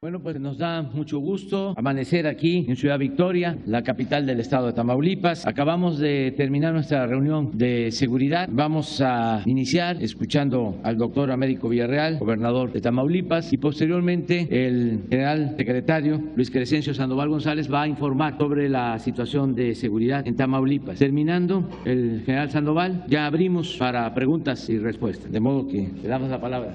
Bueno, pues nos da mucho gusto amanecer aquí en Ciudad Victoria, la capital del estado de Tamaulipas. Acabamos de terminar nuestra reunión de seguridad. Vamos a iniciar escuchando al doctor Américo Villarreal, gobernador de Tamaulipas, y posteriormente el general secretario Luis Crescencio Sandoval González va a informar sobre la situación de seguridad en Tamaulipas. Terminando el general Sandoval, ya abrimos para preguntas y respuestas, de modo que le damos la palabra.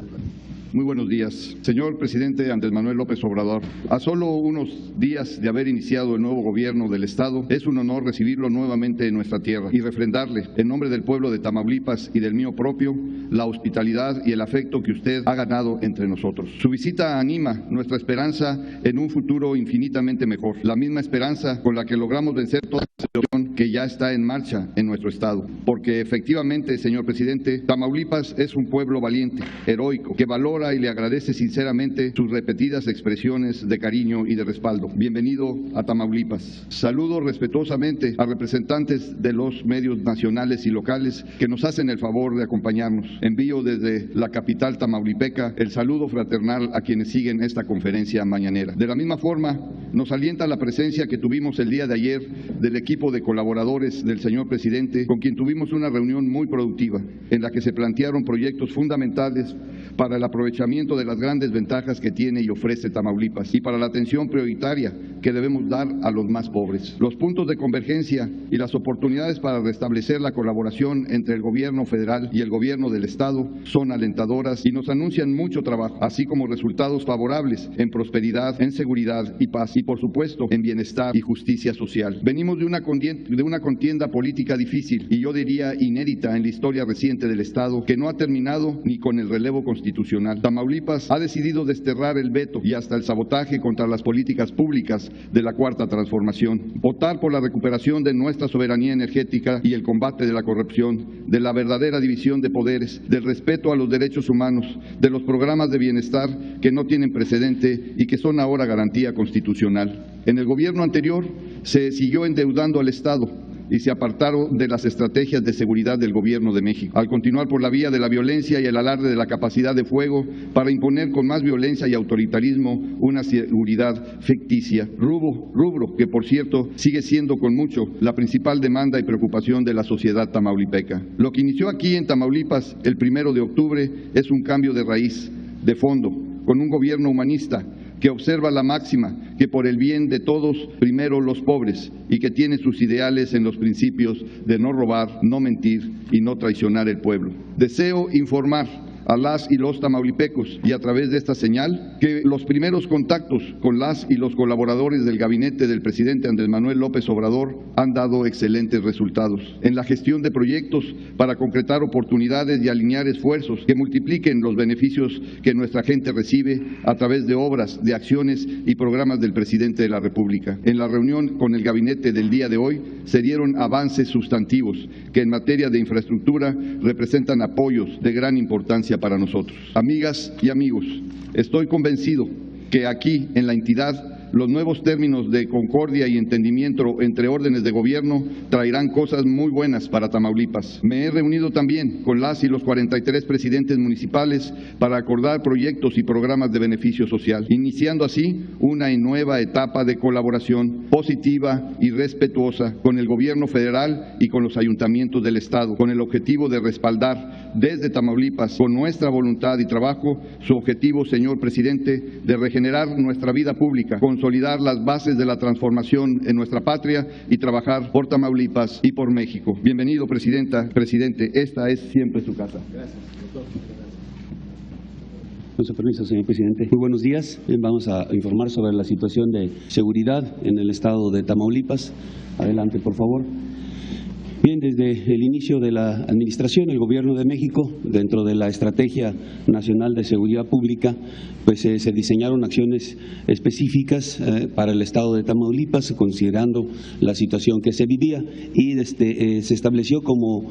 Muy buenos días. Señor presidente Andrés Manuel López Obrador, a solo unos días de haber iniciado el nuevo gobierno del Estado, es un honor recibirlo nuevamente en nuestra tierra y refrendarle, en nombre del pueblo de Tamaulipas y del mío propio, la hospitalidad y el afecto que usted ha ganado entre nosotros. Su visita anima nuestra esperanza en un futuro infinitamente mejor, la misma esperanza con la que logramos vencer toda la situación que ya está en marcha en nuestro Estado. Porque efectivamente, señor presidente, Tamaulipas es un pueblo valiente, heroico, que valora y le agradece sinceramente sus repetidas expresiones de cariño y de respaldo. Bienvenido a Tamaulipas. Saludo respetuosamente a representantes de los medios nacionales y locales que nos hacen el favor de acompañarnos. Envío desde la capital tamaulipeca el saludo fraternal a quienes siguen esta conferencia mañanera. De la misma forma, nos alienta la presencia que tuvimos el día de ayer del equipo de colaboradores del señor presidente, con quien tuvimos una reunión muy productiva, en la que se plantearon proyectos fundamentales para el aprovechamiento de las grandes ventajas que tiene y ofrece Tamaulipas y para la atención prioritaria que debemos dar a los más pobres. Los puntos de convergencia y las oportunidades para restablecer la colaboración entre el gobierno federal y el gobierno del Estado son alentadoras y nos anuncian mucho trabajo, así como resultados favorables en prosperidad, en seguridad y paz y, por supuesto, en bienestar y justicia social. Venimos de una contienda política difícil y yo diría inédita en la historia reciente del Estado, que no ha terminado ni con el relevo constitucional. Tamaulipas ha decidido desterrar el veto y hasta el sabotaje contra las políticas públicas de la Cuarta Transformación. Votar por la recuperación de nuestra soberanía energética y el combate de la corrupción, de la verdadera división de poderes, del respeto a los derechos humanos, de los programas de bienestar que no tienen precedente y que son ahora garantía constitucional. En el gobierno anterior se siguió endeudando al Estado y se apartaron de las estrategias de seguridad del Gobierno de México, al continuar por la vía de la violencia y el alarde de la capacidad de fuego para imponer con más violencia y autoritarismo una seguridad ficticia, rubro que, por cierto, sigue siendo con mucho la principal demanda y preocupación de la sociedad tamaulipeca. Lo que inició aquí en Tamaulipas el 1 de octubre es un cambio de raíz, de fondo, con un gobierno humanista que observa la máxima que por el bien de todos, primero los pobres, y que tiene sus ideales en los principios de no robar, no mentir y no traicionar el pueblo. Deseo informar a las y los tamaulipecos y a través de esta señal que los primeros contactos con las y los colaboradores del gabinete del presidente Andrés Manuel López Obrador han dado excelentes resultados en la gestión de proyectos para concretar oportunidades y alinear esfuerzos que multipliquen los beneficios que nuestra gente recibe a través de obras, de acciones y programas del presidente de la República. En la reunión con el gabinete del día de hoy se dieron avances sustantivos que en materia de infraestructura representan apoyos de gran importancia para nosotros. Amigas y amigos, estoy convencido que aquí en la entidad los nuevos términos de concordia y entendimiento entre órdenes de gobierno traerán cosas muy buenas para Tamaulipas. Me he reunido también con las y los 43 presidentes municipales para acordar proyectos y programas de beneficio social, iniciando así una nueva etapa de colaboración positiva y respetuosa con el gobierno federal y con los ayuntamientos del Estado, con el objetivo de respaldar desde Tamaulipas, con nuestra voluntad y trabajo, su objetivo, señor presidente, de regenerar nuestra vida pública, consolidar las bases de la transformación en nuestra patria y trabajar por Tamaulipas y por México. Bienvenido, presidenta, presidente, esta es siempre su casa. Gracias, doctor. Con su permiso, señor presidente. Muy buenos días. Bien, vamos a informar sobre la situación de seguridad en el estado de Tamaulipas. Adelante, por favor. Bien, desde el inicio de la administración, el Gobierno de México, dentro de la Estrategia Nacional de Seguridad Pública, pues se diseñaron acciones específicas para el estado de Tamaulipas, considerando la situación que se vivía, y se estableció como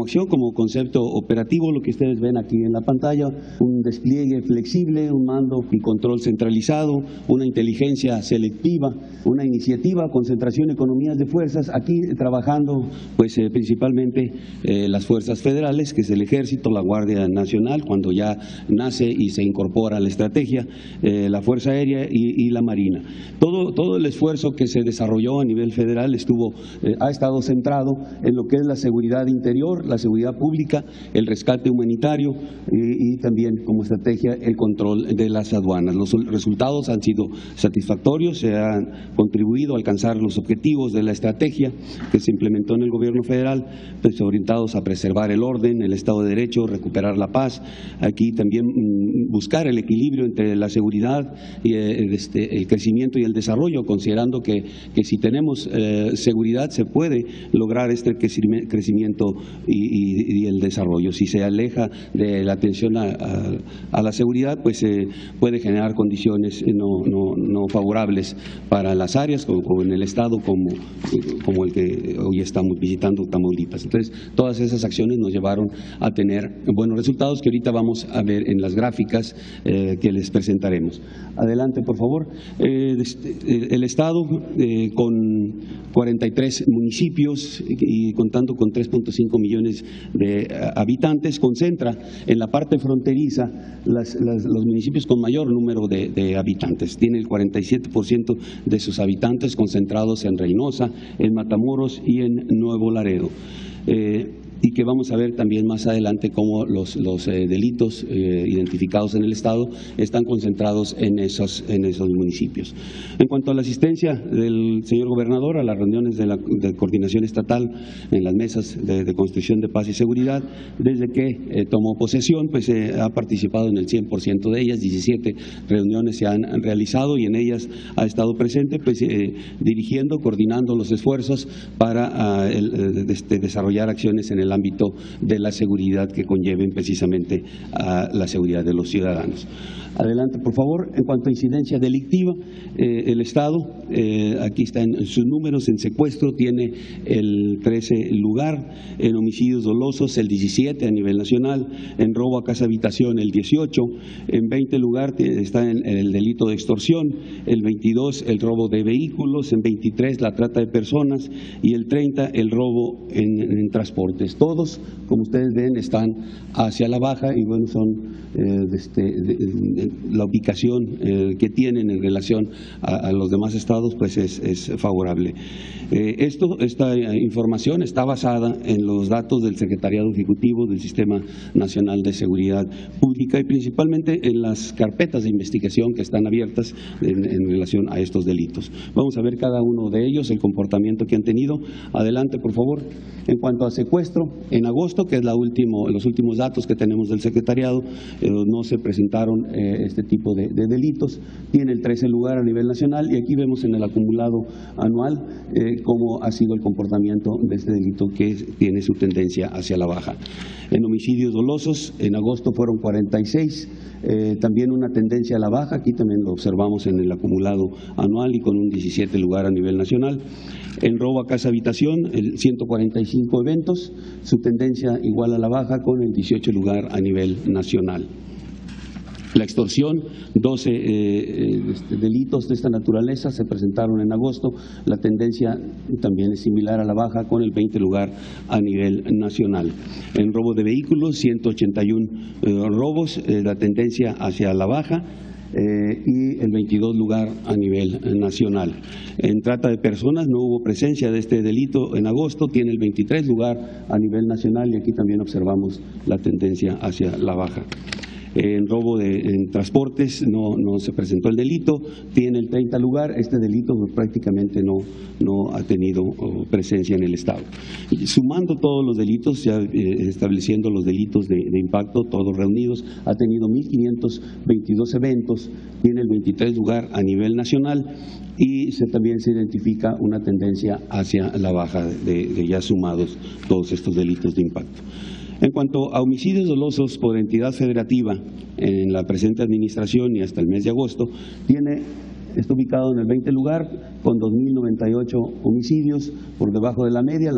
acción, como concepto operativo, lo que ustedes ven aquí en la pantalla, un despliegue flexible, un mando y control centralizado, una inteligencia selectiva, una iniciativa, concentración, economías de fuerzas, aquí trabajando pues principalmente las fuerzas federales, que es el Ejército, la Guardia Nacional, cuando ya nace y se incorpora a la estrategia, la Fuerza Aérea y la Marina. Todo el esfuerzo que se desarrolló a nivel federal ha estado centrado en lo que es la seguridad interior, la seguridad pública, el rescate humanitario y también como estrategia el control de las aduanas. Los resultados han sido satisfactorios, se han contribuido a alcanzar los objetivos de la estrategia que se implementó en el gobierno federal, pues orientados a preservar el orden, el Estado de Derecho, recuperar la paz. Aquí también buscar el equilibrio entre la seguridad y el crecimiento y el desarrollo, considerando que si tenemos seguridad se puede lograr este crecimiento y el desarrollo. Si se aleja de la atención a la seguridad, pues puede generar condiciones no favorables para las áreas como en el Estado, como el que hoy estamos visitando, Tamaulipas. Entonces, todas esas acciones nos llevaron a tener buenos resultados que ahorita vamos a ver en las gráficas que les presentaremos. Adelante, por favor. El Estado, con 43 municipios y contando con 3.5 millones de habitantes, concentra en la parte fronteriza los municipios con mayor número de habitantes. Tiene el 47% de sus habitantes concentrados en Reynosa, en Matamoros y en Nuevo Laredo. Y que vamos a ver también más adelante cómo los delitos identificados en el Estado están concentrados en esos municipios. En cuanto a la asistencia del señor gobernador a las reuniones de coordinación estatal en las mesas de construcción de paz y seguridad, desde que tomó posesión, pues ha participado en el 100% de ellas. 17 reuniones se han realizado y en ellas ha estado presente, pues dirigiendo, coordinando los esfuerzos para desarrollar acciones en el ámbito de la seguridad que conlleven precisamente a la seguridad de los ciudadanos. Adelante, por favor. En cuanto a incidencia delictiva, el Estado, aquí están sus números, en secuestro tiene el 13 lugar, en homicidios dolosos el 17 a nivel nacional, en robo a casa habitación el 18, en 20 lugar está en el delito de extorsión, el 22 el robo de vehículos, en 23 la trata de personas y el 30 el robo en transportes. Todos, como ustedes ven, están hacia la baja y bueno, son la ubicación que tienen en relación a los demás estados, pues es favorable. Esta información está basada en los datos del Secretariado Ejecutivo del Sistema Nacional de Seguridad Pública y principalmente en las carpetas de investigación que están abiertas en relación a estos delitos. Vamos a ver cada uno de ellos, el comportamiento que han tenido. Adelante, por favor. En cuanto a secuestro, en agosto, que es los últimos datos que tenemos del Secretariado, no se presentaron este tipo de delitos. Tiene el 13 lugar a nivel nacional y aquí vemos en el acumulado anual cómo ha sido el comportamiento de este delito que tiene su tendencia hacia la baja. En homicidios dolosos, en agosto fueron 46, también una tendencia a la baja, aquí también lo observamos en el acumulado anual y con un 17 lugar a nivel nacional. En robo a casa habitación, 145 eventos, su tendencia igual a la baja con el 18 lugar a nivel nacional. La extorsión, 12 delitos de esta naturaleza se presentaron en agosto. La tendencia también es similar a la baja con el 20 lugar a nivel nacional. En robo de vehículos, 181 robos, la tendencia hacia la baja. Y el 22 lugar a nivel nacional. En trata de personas no hubo presencia de este delito en agosto, tiene el 23 lugar a nivel nacional y aquí también observamos la tendencia hacia la baja. En robo en transportes no se presentó el delito, tiene el 30 lugar, este delito prácticamente no ha tenido presencia en el Estado. Sumando todos los delitos, ya estableciendo los delitos de impacto, todos reunidos, ha tenido 1.522 eventos, tiene el 23 lugar a nivel nacional y también se identifica una tendencia hacia la baja de ya sumados todos estos delitos de impacto. En cuanto a homicidios dolosos por entidad federativa, en la presente administración y hasta el mes de agosto, está ubicado en el 20 lugar con 2.098 homicidios, por debajo de la media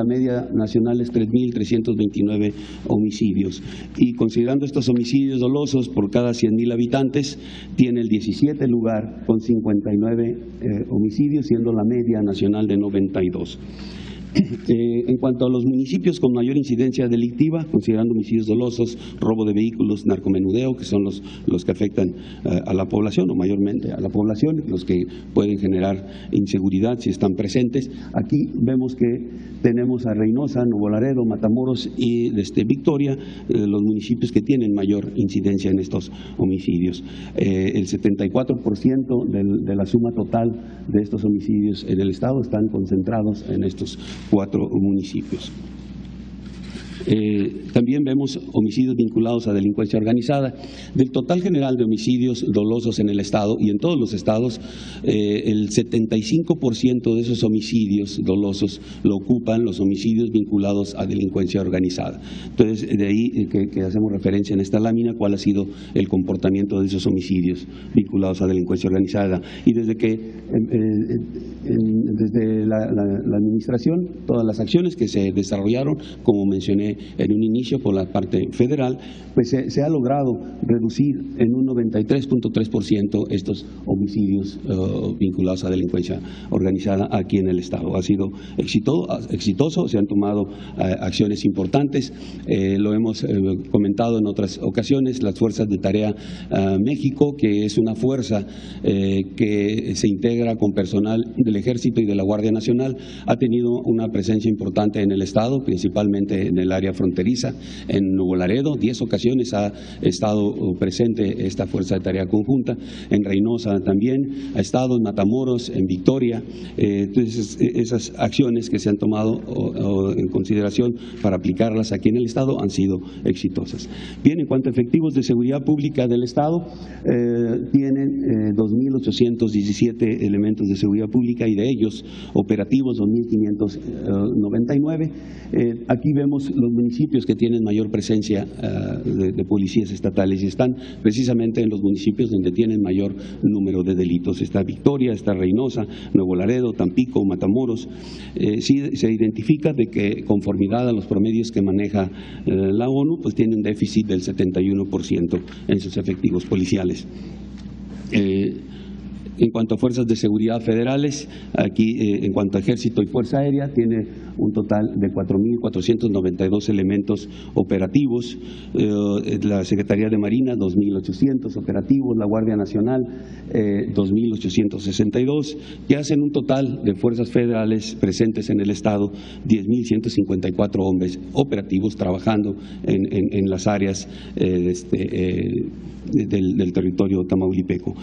nacional es 3.329 homicidios. Y considerando estos homicidios dolosos por cada 100.000 habitantes, tiene el 17 lugar con 59 homicidios, siendo la media nacional de 92. En cuanto a los municipios con mayor incidencia delictiva, considerando homicidios dolosos, robo de vehículos, narcomenudeo, que son los que afectan a la población o mayormente a la población, los que pueden generar inseguridad si están presentes, aquí vemos que tenemos a Reynosa, Nuevo Laredo, Matamoros y Victoria, los municipios que tienen mayor incidencia en estos homicidios. El 74% de la suma total de estos homicidios en el estado están concentrados en estos 4 municipios. También vemos homicidios vinculados a delincuencia organizada. Del total general de homicidios dolosos en el estado y en todos los estados, el 75% de esos homicidios dolosos lo ocupan los homicidios vinculados a delincuencia organizada. Entonces, de ahí que hacemos referencia en esta lámina cuál ha sido el comportamiento de esos homicidios vinculados a delincuencia organizada. Y desde la administración, todas las acciones que se desarrollaron, como mencioné en un inicio por la parte federal, pues se ha logrado reducir en un 93.3% estos homicidios vinculados a delincuencia organizada aquí en el estado. Ha sido exitoso, se han tomado acciones importantes, lo hemos comentado en otras ocasiones, las Fuerzas de Tarea México, que es una fuerza que se integra con personal del Ejército y de la Guardia Nacional, ha tenido una presencia importante en el estado, principalmente en el área fronteriza. En Nuevo Laredo, 10 ocasiones ha estado presente esta Fuerza de Tarea Conjunta, en Reynosa también ha estado, en Matamoros, en Victoria. Entonces, esas acciones que se han tomado en consideración para aplicarlas aquí en el estado han sido exitosas. Bien, en cuanto a efectivos de seguridad pública del estado, tienen 2.817 elementos de seguridad pública y de ellos operativos 2.599. Aquí vemos los municipios que tienen mayor presencia de policías estatales y están precisamente en los municipios donde tienen mayor número de delitos. Está Victoria, está Reynosa, Nuevo Laredo, Tampico, Matamoros. Sí se identifica de que conformidad a los promedios que maneja la ONU, pues tienen déficit del 71% en sus efectivos policiales. En cuanto a fuerzas de seguridad federales, aquí en cuanto a Ejército y Fuerza Aérea, tiene un total de 4.492 elementos operativos, la Secretaría de Marina 2.800 operativos, la Guardia Nacional 2.862, que hacen un total de fuerzas federales presentes en el estado 10.154 hombres operativos trabajando en las áreas del territorio tamaulipeco.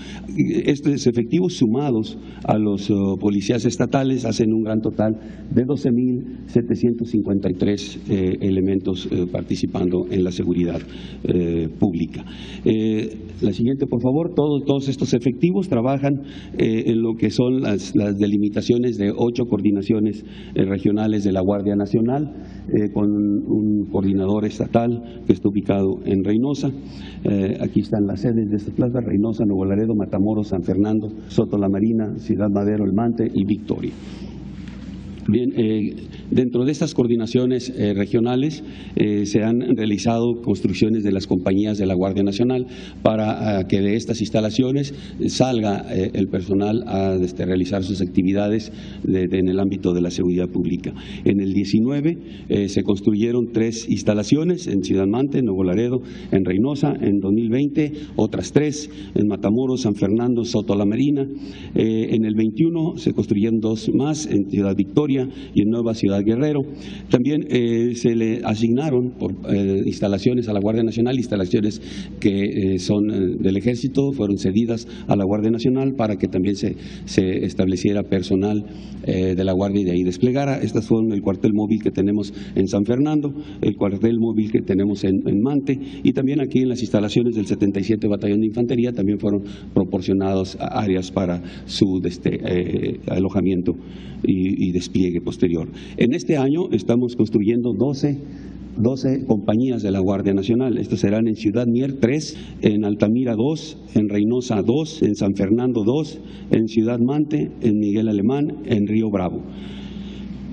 Estos efectivos sumados a los policías estatales hacen un gran total de 12.753 elementos participando en la seguridad pública. La siguiente, por favor. Todos estos efectivos trabajan en lo que son las delimitaciones de 8 coordinaciones regionales de la Guardia Nacional, con un coordinador estatal que está ubicado en Reynosa. Aquí están las sedes de estas plazas: Reynosa, Nuevo Laredo, Matamoros, San Fernando, Soto la Marina, Ciudad Madero, El Mante y Victoria. Bien, dentro de estas coordinaciones regionales se han realizado construcciones de las compañías de la Guardia Nacional para que de estas instalaciones salga el personal a realizar sus actividades en el ámbito de la seguridad pública. En el 19 se construyeron 3 instalaciones en Ciudad Mante, Nuevo Laredo, en Reynosa. En 2020 otras 3 en Matamoros, San Fernando, Soto la Marina. En el 21 se construyeron 2 más en Ciudad Victoria y en Nueva Ciudad Guerrero. También se le asignaron por instalaciones a la Guardia Nacional, instalaciones que son del Ejército, fueron cedidas a la Guardia Nacional para que también se estableciera personal de la Guardia y de ahí desplegara. Estas fueron el cuartel móvil que tenemos en San Fernando, el cuartel móvil que tenemos en Mante, y también aquí en las instalaciones del 77 Batallón de Infantería también fueron proporcionados áreas para su alojamiento y despliegue posterior. En este año estamos construyendo 12 compañías de la Guardia Nacional. Estas serán en Ciudad Mier 3, en Altamira 2, en Reynosa 2, en San Fernando 2, en Ciudad Mante, en Miguel Alemán, en Río Bravo.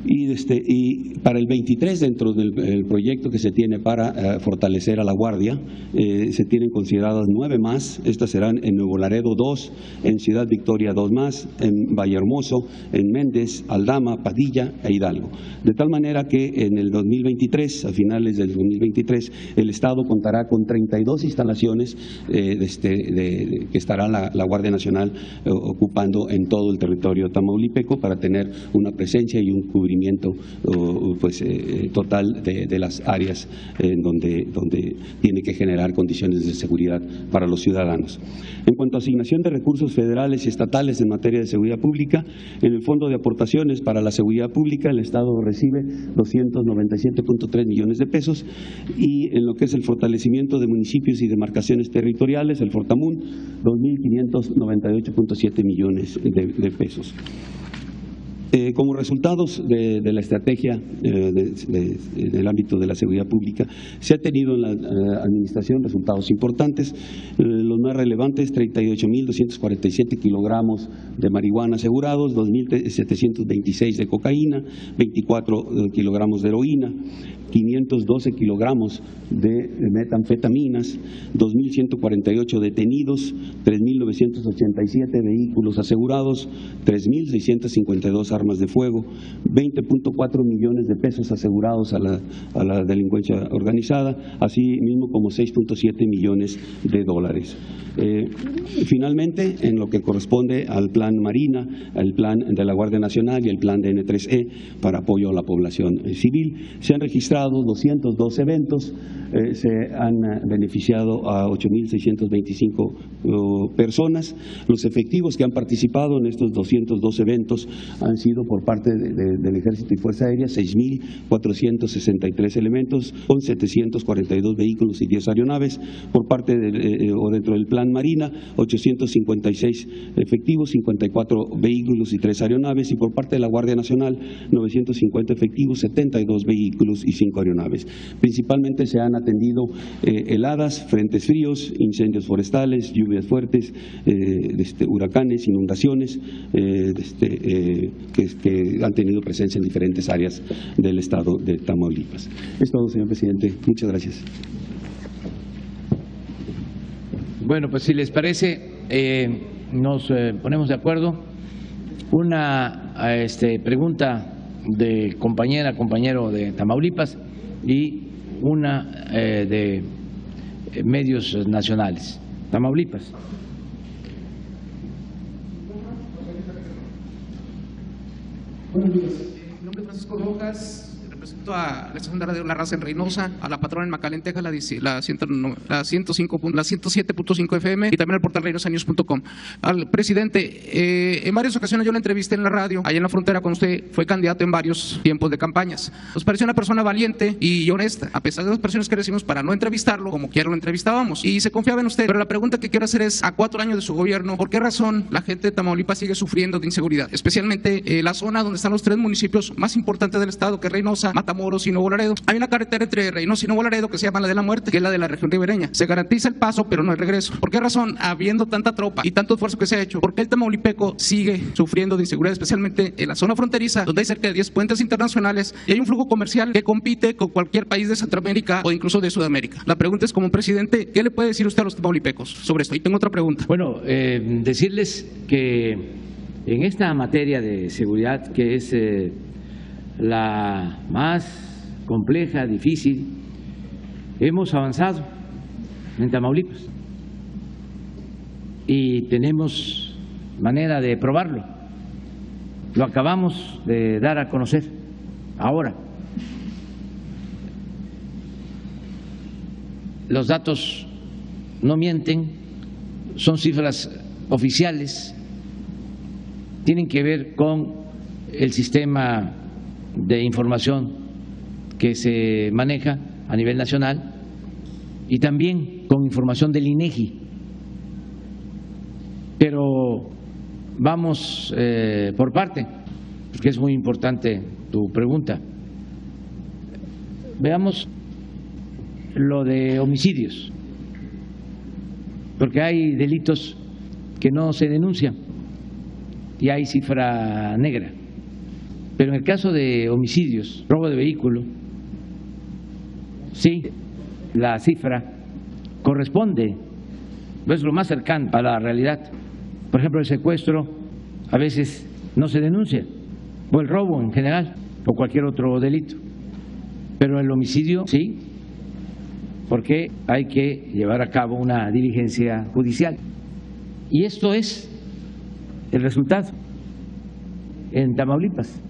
Y para el 23, dentro del proyecto que se tiene para fortalecer a la Guardia, se tienen consideradas 9 más. Estas serán en Nuevo Laredo 2, en Ciudad Victoria 2 más, en Vallehermoso, en Méndez, Aldama, Padilla e Hidalgo. De tal manera que en el 2023, a finales del 2023, el Estado contará con 32 instalaciones que estará la Guardia Nacional ocupando en todo el territorio tamaulipeco para tener una presencia y un cubrimiento total de las áreas en donde tiene que generar condiciones de seguridad para los ciudadanos. En cuanto a asignación de recursos federales y estatales en materia de seguridad pública, en el Fondo de Aportaciones para la Seguridad Pública el Estado recibe 297.3 millones de pesos, y en lo que es el fortalecimiento de municipios y demarcaciones territoriales, el Fortamun, 2.598.7 millones de pesos. Como resultados de la estrategia del ámbito de la seguridad pública, se ha tenido en la administración resultados importantes. Los más relevantes: 38.247 kilogramos de marihuana asegurados, 2.726 de cocaína, 24 kilogramos de heroína, 512 kilogramos de metanfetaminas, 2.148 detenidos, 3.987 vehículos asegurados, 3.652 armas de fuego, 20.4 millones de pesos asegurados a la delincuencia organizada, así mismo como 6.7 millones de dólares. Finalmente, en lo que corresponde al Plan Marina, al Plan de la Guardia Nacional y el Plan de N3E para apoyo a la población civil, se han registrado 202 eventos, se han beneficiado a 8.625 personas. Los efectivos que han participado en estos 202 eventos han sido por parte del Ejército y Fuerza Aérea 6.463 elementos, con 742 vehículos y 10 aeronaves. Por parte dentro del Plan Marina, 856 efectivos, 54 vehículos y 3 aeronaves, y por parte de la Guardia Nacional, 950 efectivos, 72 vehículos y 5 aeronaves. Principalmente se han atendido heladas, frentes fríos, incendios forestales, lluvias fuertes, huracanes, inundaciones, que han tenido presencia en diferentes áreas del estado de Tamaulipas. Es todo, señor presidente. Muchas gracias. Bueno, pues si les parece, nos ponemos de acuerdo. Una pregunta de compañero de Tamaulipas y una de medios nacionales. Tamaulipas. Buenos días. Mi nombre es Francisco Rojas. Represento a la estación de radio La Raza en Reynosa, a la patrona en McAllen, Texas, la 107.5 FM, y también al portal reynosanews.com. Al presidente, en varias ocasiones yo la entrevisté en la radio, allá en la frontera, cuando usted fue candidato en varios tiempos de campañas. Nos pareció una persona valiente y honesta, a pesar de las presiones que recibimos para no entrevistarlo, como quiera lo entrevistábamos, y se confiaba en usted. Pero la pregunta que quiero hacer es, a 4 años de su gobierno, ¿por qué razón la gente de Tamaulipas sigue sufriendo de inseguridad? Especialmente la zona donde están los 3 municipios más importantes del estado, que es Reynosa, Matamoros y Nuevo Laredo. Hay una carretera entre Reynosa y Nuevo Laredo que se llama la de la muerte, que es la de la región ribereña. Se garantiza el paso, pero no el regreso. ¿Por qué razón, habiendo tanta tropa y tanto esfuerzo que se ha hecho, por qué el tamaulipeco sigue sufriendo de inseguridad, especialmente en la zona fronteriza, donde hay cerca de 10 puentes internacionales y hay un flujo comercial que compite con cualquier país de Centroamérica o incluso de Sudamérica? La pregunta es, como presidente, ¿qué le puede decir usted a los tamaulipecos sobre esto? Y tengo otra pregunta. Bueno, decirles que en esta materia de seguridad, que es la más compleja, difícil, hemos avanzado en Tamaulipas y tenemos manera de probarlo. Lo acabamos de dar a conocer ahora. Los datos no mienten, son cifras oficiales, tienen que ver con el sistema de información que se maneja a nivel nacional y también con información del INEGI. Pero vamos por parte, porque es muy importante tu pregunta. Veamos lo de homicidios, porque hay delitos que no se denuncian y hay cifra negra. Pero en el caso de homicidios, robo de vehículo, sí, la cifra corresponde, es lo más cercano a la realidad. Por ejemplo, el secuestro a veces no se denuncia, o el robo en general, o cualquier otro delito. Pero el homicidio sí, porque hay que llevar a cabo una diligencia judicial. Y esto es el resultado en Tamaulipas.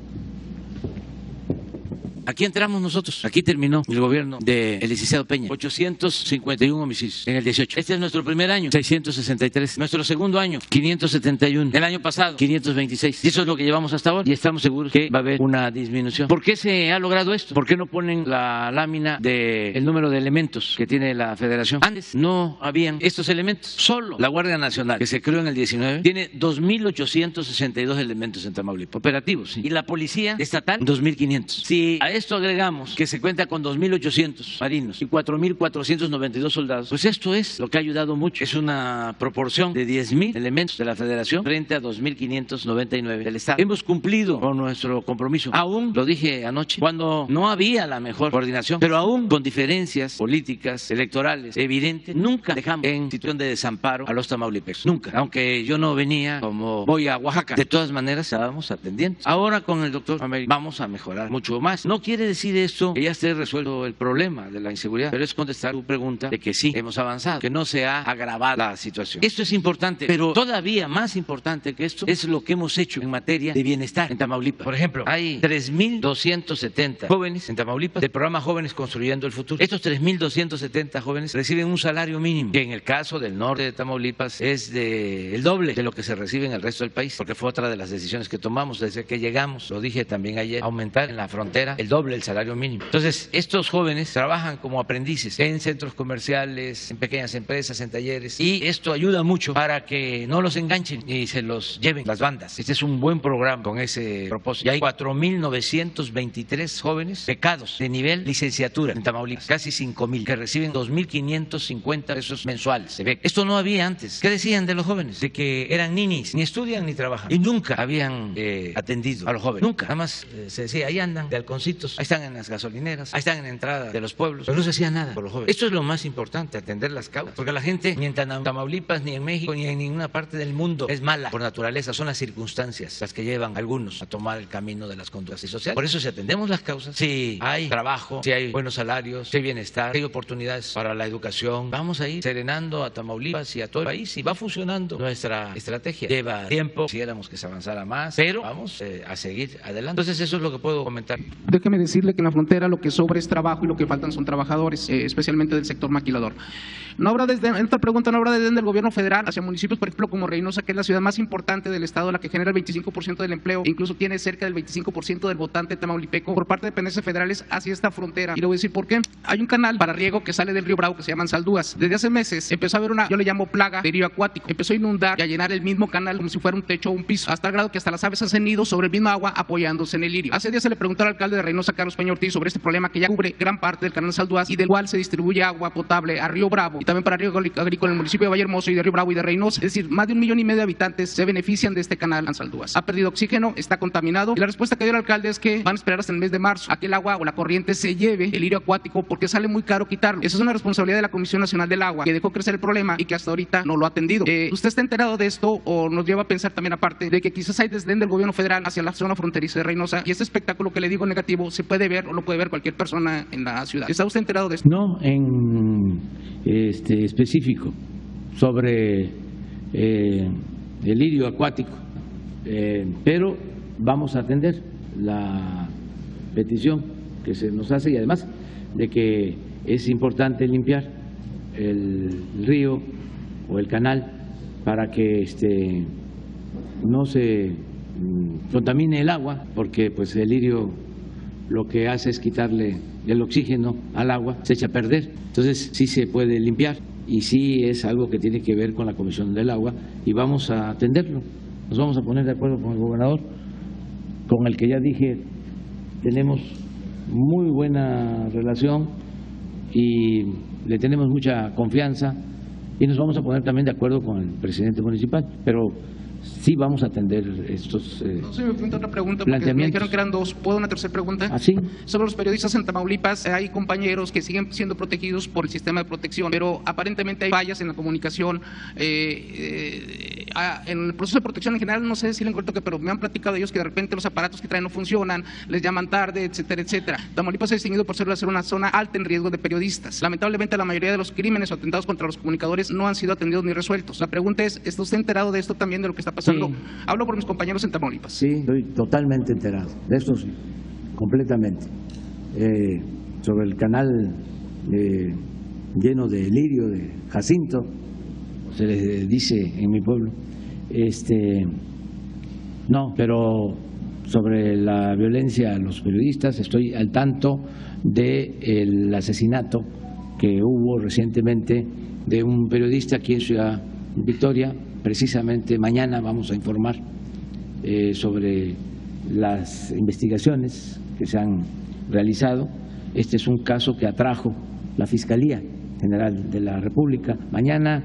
Aquí entramos nosotros, aquí terminó el gobierno del licenciado Peña, 851 homicidios en el 18. Este es nuestro primer año, 663. Nuestro segundo año, 571. El año pasado, 526. Y eso es lo que llevamos hasta ahora y estamos seguros que va a haber una disminución. ¿Por qué se ha logrado esto? ¿Por qué no ponen la lámina del número de elementos que tiene la Federación? Antes no habían estos elementos. Solo la Guardia Nacional, que se creó en el 19, tiene 2.862 elementos en Tamaulipas, operativos. ¿Sí? Y la Policía Estatal, 2.500. Si a esto agregamos que se cuenta con 2.800 marinos y 4.492 soldados, pues esto es lo que ha ayudado mucho. Es una proporción de 10.000 elementos de la Federación frente a 2.599 del Estado. Hemos cumplido con nuestro compromiso. Aún, lo dije anoche, cuando no había la mejor coordinación, pero aún con diferencias políticas, electorales evidentes, nunca dejamos en situación de desamparo a los tamaulipecos. Nunca. Aunque yo no venía como voy a Oaxaca, de todas maneras estábamos atendiendo. Ahora con el doctor Américo vamos a mejorar mucho más. No quiere decir esto que ya esté resuelto el problema de la inseguridad, pero es contestar tu pregunta de que sí, hemos avanzado, que no se ha agravado la situación. Esto es importante, pero todavía más importante que esto es lo que hemos hecho en materia de bienestar en Tamaulipas. Por ejemplo, hay 3.270 jóvenes en Tamaulipas del programa Jóvenes Construyendo el Futuro. Estos 3.270 jóvenes reciben un salario mínimo, que en el caso del norte de Tamaulipas es el doble de lo que se recibe en el resto del país, porque fue otra de las decisiones que tomamos desde que llegamos, lo dije también ayer, aumentar en la frontera el doble el salario mínimo. Entonces, estos jóvenes trabajan como aprendices en centros comerciales, en pequeñas empresas, en talleres, y esto ayuda mucho para que no los enganchen y se los lleven las bandas. Este es un buen programa con ese propósito. Y hay 4.923 jóvenes becados de nivel licenciatura en Tamaulipas, casi 5.000, que reciben 2.550 pesos mensuales de beca. Esto no había antes. ¿Qué decían de los jóvenes? De que eran ninis, ni estudian ni trabajan. Y nunca habían atendido a los jóvenes. Nunca. Nada más se decía, ahí andan de halconcitos, ahí están en las gasolineras, ahí están en la entrada de los pueblos, pero no se hacía nada por los jóvenes. Esto es lo más importante, atender las causas, porque la gente ni en Tamaulipas, ni en México, ni en ninguna parte del mundo es mala por naturaleza, son las circunstancias las que llevan a algunos a tomar el camino de las conductas sociales. Por eso, si atendemos las causas, si hay trabajo, si hay buenos salarios, si hay bienestar, si hay oportunidades para la educación, vamos a ir serenando a Tamaulipas y a todo el país y va funcionando nuestra estrategia. Lleva tiempo, quisiéramos que se avanzara más, pero vamos a seguir adelante. Entonces, eso es lo que puedo comentar. Déjeme decirle que en la frontera lo que sobra es trabajo y lo que faltan son trabajadores, especialmente del sector maquilador. No habrá esta pregunta no habrá desde el gobierno federal hacia municipios, por ejemplo, como Reynosa, que es la ciudad más importante del estado, la que genera el 25% del empleo, e incluso tiene cerca del 25% del votante tamaulipeco, por parte de dependencias federales hacia esta frontera. Y le voy a decir por qué. Hay un canal para riego que sale del río Bravo que se llama Saldúas. Desde hace meses empezó a haber yo le llamo plaga de río acuático. Empezó a inundar y a llenar el mismo canal como si fuera un techo o un piso, hasta el grado que hasta las aves hacen nido sobre el mismo agua apoyándose en el lirio. Hace días se le preguntó al alcalde de Reynosa, Carlos Peña Ortiz, sobre este problema que ya cubre gran parte del canal Saldúas y del cual se distribuye agua potable a Río Bravo y también para Río Agrícola en el municipio de Vallehermoso y de Río Bravo y de Reynosa. Es decir, más de 1,5 millones de habitantes se benefician de este canal Saldúas. Ha perdido oxígeno, está contaminado y la respuesta que dio el alcalde es que van a esperar hasta el mes de marzo a que el agua o la corriente se lleve el lirio acuático porque sale muy caro quitarlo. Esa es una responsabilidad de la Comisión Nacional del Agua que dejó crecer el problema y que hasta ahorita no lo ha atendido. ¿Usted está enterado de esto o nos lleva a pensar también aparte de que quizás hay desdén del gobierno federal hacia la zona fronteriza de Reynosa y este espectáculo que le digo negativo se puede ver o lo puede ver cualquier persona en la ciudad? ¿Está usted enterado de esto? No, en específico sobre el lirio acuático, pero vamos a atender la petición que se nos hace y además de que es importante limpiar el río o el canal para que no se contamine el agua, porque pues el lirio lo que hace es quitarle el oxígeno al agua, se echa a perder. Entonces sí se puede limpiar y sí es algo que tiene que ver con la Comisión del Agua y vamos a atenderlo. Nos vamos a poner de acuerdo con el gobernador, con el que ya dije tenemos muy buena relación y le tenemos mucha confianza y nos vamos a poner también de acuerdo con el presidente municipal, pero sí vamos a atender estos No sé, me pregunta otra pregunta, porque me dijeron que eran dos. ¿Puedo una tercera pregunta? ¿Ah, sí? Sobre los periodistas en Tamaulipas, hay compañeros que siguen siendo protegidos por el sistema de protección, pero aparentemente hay fallas en la comunicación. En el proceso de protección en general, no sé decirle en corto, pero me han platicado ellos que de repente los aparatos que traen no funcionan, les llaman tarde, etcétera, etcétera. Tamaulipas se ha distinguido por ser una zona alta en riesgo de periodistas. Lamentablemente, la mayoría de los crímenes o atentados contra los comunicadores no han sido atendidos ni resueltos. La pregunta es, ¿está usted enterado de esto también, de lo que está pasando? Sí. Hablo por mis compañeros en Tamaulipas. Sí, estoy totalmente enterado de esto, sí, completamente. Sobre el canal lleno de lirio, de jacinto, se les dice en mi pueblo. No, pero sobre la violencia a los periodistas estoy al tanto del asesinato que hubo recientemente de un periodista aquí en Ciudad Victoria. Precisamente mañana vamos a informar sobre las investigaciones que se han realizado. Este es un caso que atrajo la Fiscalía General de la República. Mañana,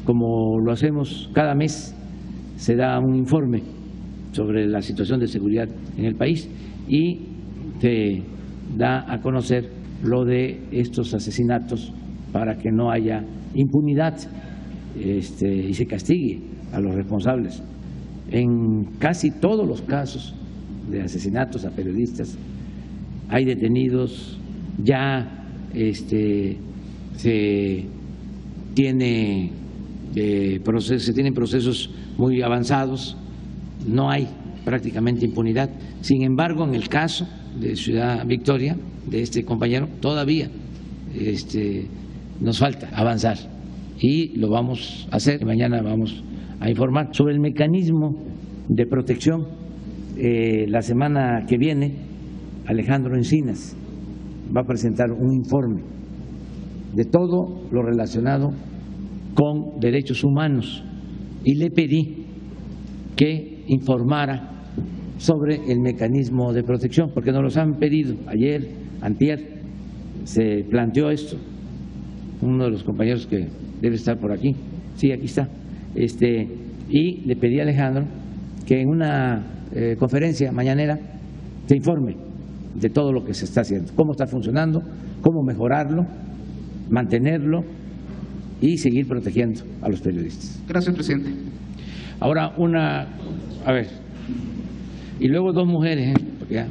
como lo hacemos cada mes, se da un informe sobre la situación de seguridad en el país y se da a conocer lo de estos asesinatos para que no haya impunidad y se castigue a los responsables. En casi todos los casos de asesinatos a periodistas hay detenidos, ya se tienen procesos muy avanzados, no hay prácticamente impunidad. Sin embargo, en el caso de Ciudad Victoria, de este compañero, todavía nos falta avanzar y lo vamos a hacer. Mañana vamos a informar sobre el mecanismo de protección. La semana que viene, Alejandro Encinas va a presentar un informe de todo lo relacionado con derechos humanos y le pedí que informara sobre el mecanismo de protección, porque nos los han pedido. Ayer, antier, se planteó esto. Uno de los compañeros que debe estar por aquí, sí, aquí está, y le pedí a Alejandro que en una conferencia mañanera se informe de todo lo que se está haciendo, cómo está funcionando, cómo mejorarlo, mantenerlo y seguir protegiendo a los periodistas. Gracias, presidente. Ahora y luego dos mujeres, porque ya.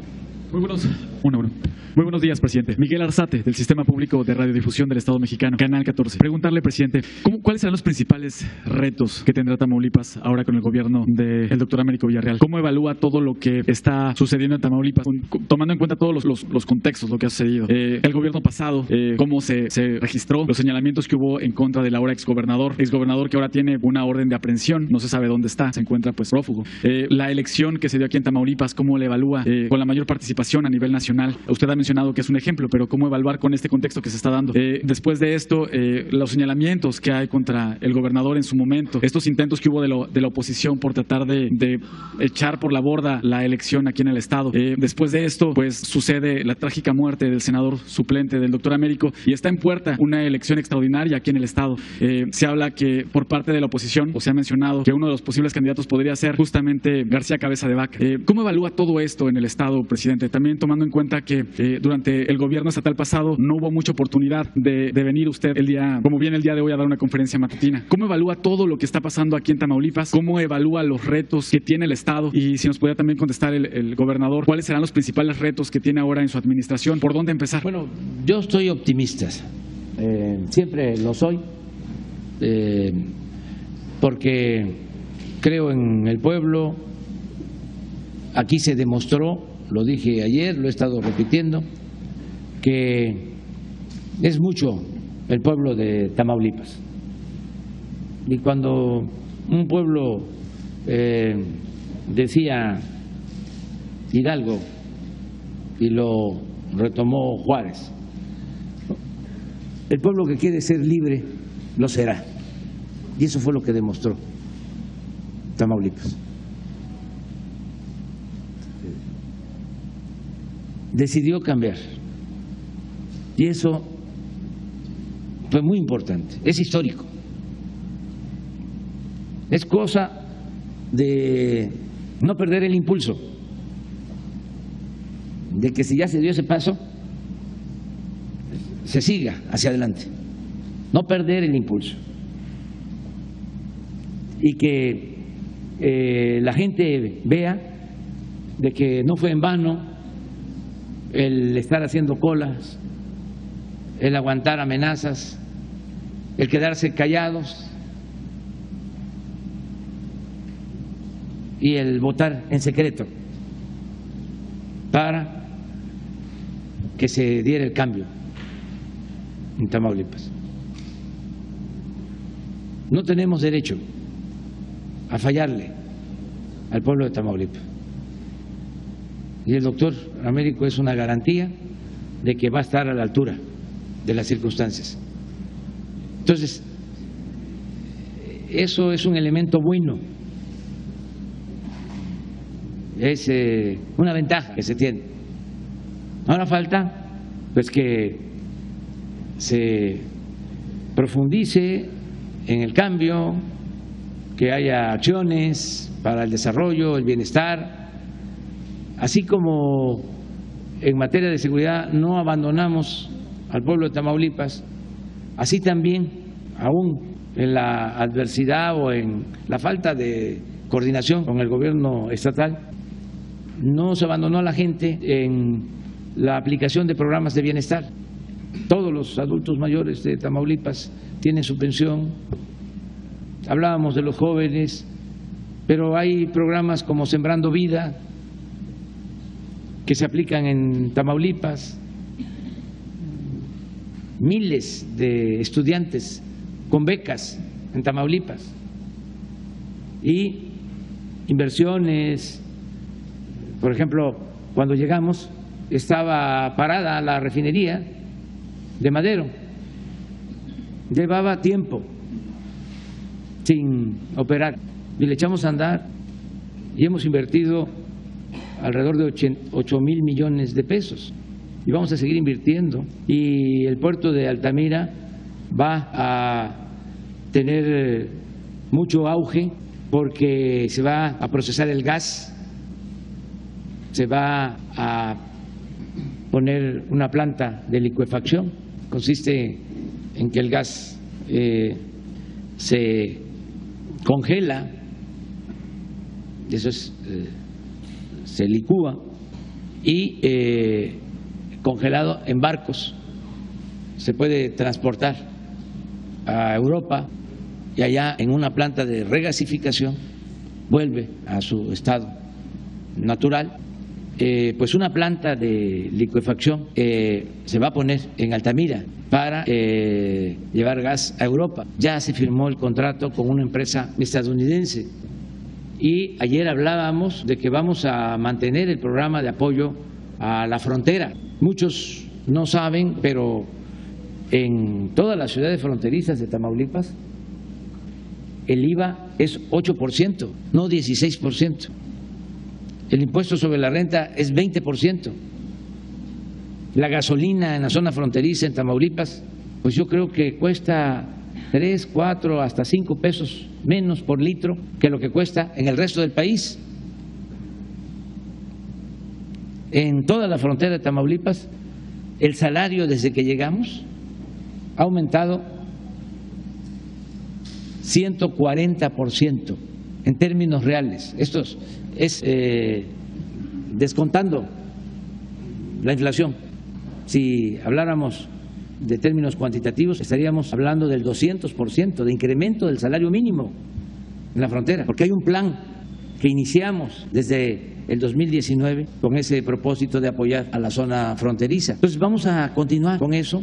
Muy buenos días, presidente. Miguel Arzate, del Sistema Público de Radiodifusión del Estado Mexicano, Canal 14. Preguntarle, presidente, ¿cuáles serán los principales retos que tendrá Tamaulipas ahora con el gobierno del doctor Américo Villarreal? ¿Cómo evalúa todo lo que está sucediendo en Tamaulipas, tomando en cuenta todos los contextos, lo que ha sucedido? El gobierno pasado, cómo se registró, los señalamientos que hubo en contra del ahora exgobernador que ahora tiene una orden de aprehensión, no se sabe dónde está, se encuentra pues prófugo. La elección que se dio aquí en Tamaulipas, ¿cómo la evalúa con la mayor participación a nivel nacional? Usted ha mencionado que es un ejemplo, pero ¿cómo evaluar con este contexto que se está dando? Después de esto, los señalamientos que hay contra el gobernador en su momento, estos intentos que hubo de la oposición por tratar de echar por la borda la elección aquí en el Estado. Después de esto, pues sucede la trágica muerte del senador suplente del doctor Américo y está en puerta una elección extraordinaria aquí en el Estado. Se habla que por parte de la oposición, o se ha mencionado que uno de los posibles candidatos podría ser justamente García Cabeza de Vaca. ¿Cómo evalúa todo esto en el Estado, presidente? También tomando en cuenta que durante el gobierno estatal pasado no hubo mucha oportunidad de venir usted como viene el día de hoy, a dar una conferencia matutina. ¿Cómo evalúa todo lo que está pasando aquí en Tamaulipas? ¿Cómo evalúa los retos que tiene el Estado? Y si nos podía también contestar el gobernador, ¿cuáles serán los principales retos que tiene ahora en su administración? ¿Por dónde empezar? Bueno, yo estoy optimista, siempre lo soy, porque creo en el pueblo. Aquí se demostró, lo dije ayer, lo he estado repitiendo, que es mucho el pueblo de Tamaulipas. Y cuando un pueblo decía Hidalgo y lo retomó Juárez, el pueblo que quiere ser libre lo será. Y eso fue lo que demostró Tamaulipas. Decidió cambiar. Y eso fue muy importante, es histórico. Es cosa de no perder el impulso, de que si ya se dio ese paso, se siga hacia adelante, no perder el impulso y que la gente vea de que no fue en vano el estar haciendo colas, el aguantar amenazas, el quedarse callados y el votar en secreto para que se diera el cambio en Tamaulipas. No tenemos derecho a fallarle al pueblo de Tamaulipas. Y el doctor Américo es una garantía de que va a estar a la altura de las circunstancias. Entonces, eso es un elemento bueno, es una ventaja que se tiene. Ahora falta pues que se profundice en el cambio, que haya acciones para el desarrollo, el bienestar, así como en materia de seguridad no abandonamos al pueblo de Tamaulipas, así también, aún en la adversidad o en la falta de coordinación con el gobierno estatal, no se abandonó a la gente en la aplicación de programas de bienestar. Todos los adultos mayores de Tamaulipas tienen su pensión. Hablábamos de los jóvenes, pero hay programas como Sembrando Vida que se aplican en Tamaulipas. Miles de estudiantes con becas en Tamaulipas y inversiones. Por ejemplo, cuando llegamos estaba parada la refinería de Madero, llevaba tiempo sin operar y le echamos a andar y hemos invertido alrededor de 8,000 millones de pesos y vamos a seguir invirtiendo, y el puerto de Altamira va a tener mucho auge porque se va a procesar el gas, se va a poner una planta de licuefacción. Consiste en que el gas se congela, eso es, se licúa y congelado en barcos se puede transportar a Europa y allá en una planta de regasificación vuelve a su estado natural. Pues una planta de licuefacción se va a poner en Altamira para llevar gas a Europa. Ya se firmó el contrato con una empresa estadounidense y ayer hablábamos de que vamos a mantener el programa de apoyo a la frontera. Muchos no saben, pero en todas las ciudades fronterizas de Tamaulipas el IVA es 8%, no 16%. El impuesto sobre la renta es 20%. La gasolina en la zona fronteriza en Tamaulipas, pues yo creo que cuesta 3, 4, hasta 5 pesos menos por litro que lo que cuesta en el resto del país. En toda la frontera de Tamaulipas, el salario desde que llegamos ha aumentado 140% en términos reales. Esto es descontando la inflación. Si habláramos de términos cuantitativos, estaríamos hablando del 200% de incremento del salario mínimo en la frontera, porque hay un plan que iniciamos desde el 2019 con ese propósito de apoyar a la zona fronteriza. Entonces vamos a continuar con eso,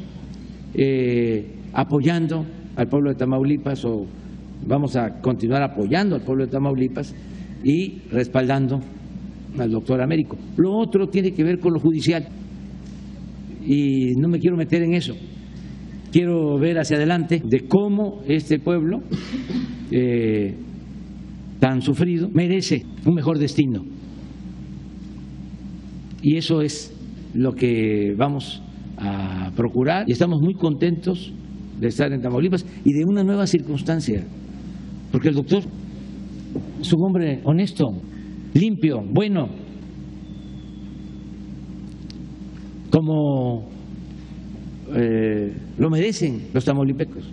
apoyando al pueblo de Tamaulipas, o vamos a continuar apoyando al pueblo de Tamaulipas y respaldando al doctor Américo. Lo otro tiene que ver con lo judicial y no me quiero meter en eso. Quiero ver hacia adelante de cómo este pueblo tan sufrido merece un mejor destino. Y eso es lo que vamos a procurar y estamos muy contentos de estar en Tamaulipas y de una nueva circunstancia, porque el doctor es un hombre honesto, limpio, bueno, como lo merecen los tamaulipecos.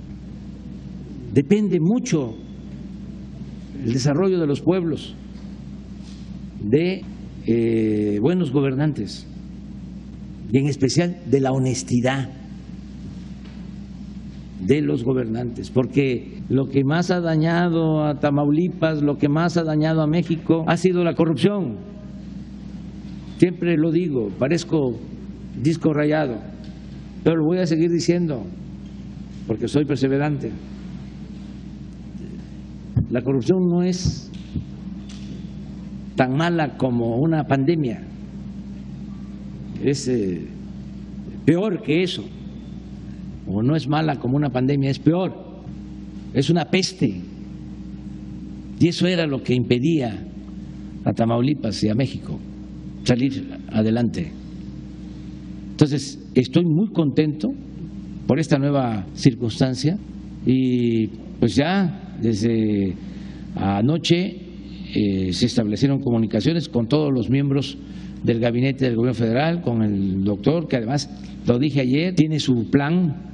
Depende mucho el desarrollo de los pueblos de buenos gobernantes y en especial de la honestidad de los gobernantes, porque lo que más ha dañado a Tamaulipas, lo que más ha dañado a México ha sido la corrupción. Siempre lo digo, parezco disco rayado, pero lo voy a seguir diciendo porque soy perseverante. La corrupción no es tan mala como una pandemia, es peor que eso. O no es mala como una pandemia, es peor, es una peste. Y eso era lo que impedía a Tamaulipas y a México salir adelante. Entonces, estoy muy contento por esta nueva circunstancia y pues ya desde anoche se establecieron comunicaciones con todos los miembros del gabinete del gobierno federal, con el doctor, que además, lo dije ayer, tiene su plan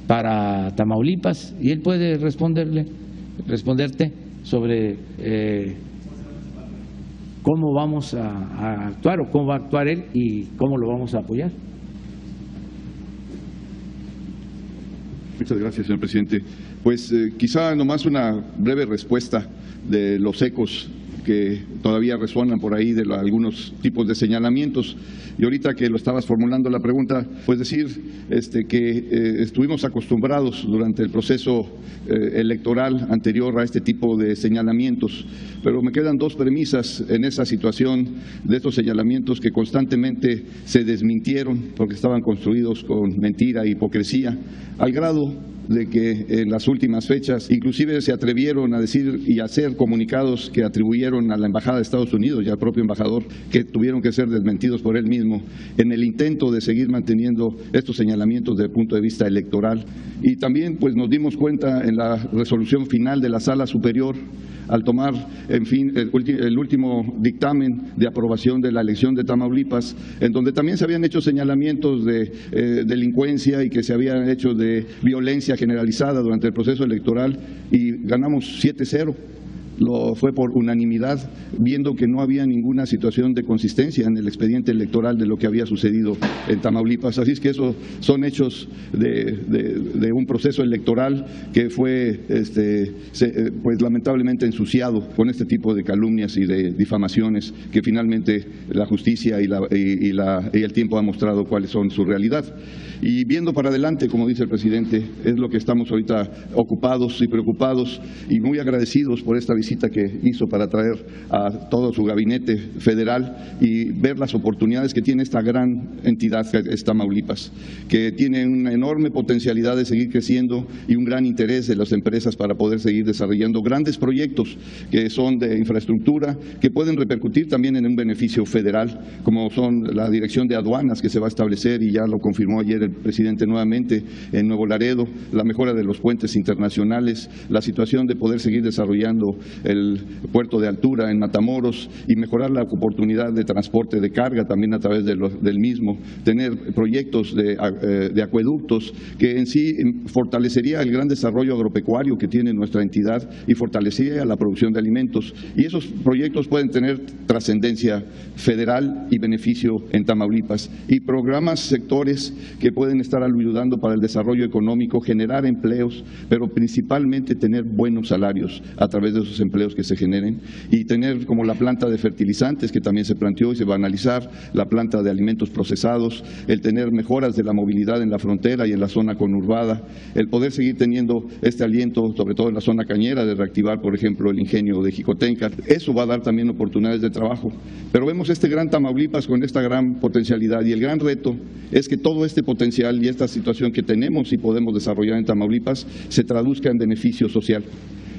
para Tamaulipas y él puede responderte sobre cómo vamos a actuar o cómo va a actuar él y cómo lo vamos a apoyar. Muchas gracias, señor presidente. Pues quizá nomás una breve respuesta de los ecos que todavía resuenan por ahí de algunos tipos de señalamientos. Y ahorita que lo estabas formulando la pregunta, pues decir que estuvimos acostumbrados durante el proceso electoral anterior a este tipo de señalamientos, pero me quedan dos premisas en esa situación de estos señalamientos que constantemente se desmintieron porque estaban construidos con mentira e hipocresía, al grado de que en las últimas fechas inclusive se atrevieron a decir y hacer comunicados que atribuyeron a la Embajada de Estados Unidos y al propio embajador, que tuvieron que ser desmentidos por él mismo en el intento de seguir manteniendo estos señalamientos desde el punto de vista electoral. Y también pues nos dimos cuenta en la resolución final de la Sala Superior, al tomar, en fin, el último dictamen de aprobación de la elección de Tamaulipas, en donde también se habían hecho señalamientos de delincuencia y que se habían hecho de violencia generalizada durante el proceso electoral, y ganamos 7-0. Fue por unanimidad, viendo que no había ninguna situación de consistencia en el expediente electoral de lo que había sucedido en Tamaulipas. Así es que esos son hechos de un proceso electoral que fue pues lamentablemente ensuciado con este tipo de calumnias y de difamaciones que finalmente la justicia y el tiempo ha mostrado cuáles son su realidad. Y viendo para adelante, como dice el presidente, es lo que estamos ahorita ocupados y preocupados y muy agradecidos por esta visita que hizo para traer a todo su gabinete federal y ver las oportunidades que tiene esta gran entidad que es Tamaulipas, que tiene una enorme potencialidad de seguir creciendo y un gran interés de las empresas para poder seguir desarrollando grandes proyectos que son de infraestructura, que pueden repercutir también en un beneficio federal, como son la dirección de aduanas que se va a establecer, y ya lo confirmó ayer el presidente nuevamente, en Nuevo Laredo, la mejora de los puentes internacionales, la situación de poder seguir desarrollando el puerto de altura en Matamoros y mejorar la oportunidad de transporte de carga también a través del mismo, tener proyectos de acueductos que en sí fortalecería el gran desarrollo agropecuario que tiene nuestra entidad y fortalecería la producción de alimentos. Y esos proyectos pueden tener trascendencia federal y beneficio en Tamaulipas, y programas, sectores que pueden estar ayudando para el desarrollo económico, generar empleos, pero principalmente tener buenos salarios a través de esos empleos que se generen, y tener como la planta de fertilizantes que también se planteó y se va a analizar, la planta de alimentos procesados, el tener mejoras de la movilidad en la frontera y en la zona conurbada, el poder seguir teniendo este aliento, sobre todo en la zona cañera, de reactivar, por ejemplo, el ingenio de Jicotenca. Eso va a dar también oportunidades de trabajo. Pero vemos este gran Tamaulipas con esta gran potencialidad, y el gran reto es que todo este potencial y esta situación que tenemos y podemos desarrollar en Tamaulipas se traduzca en beneficio social.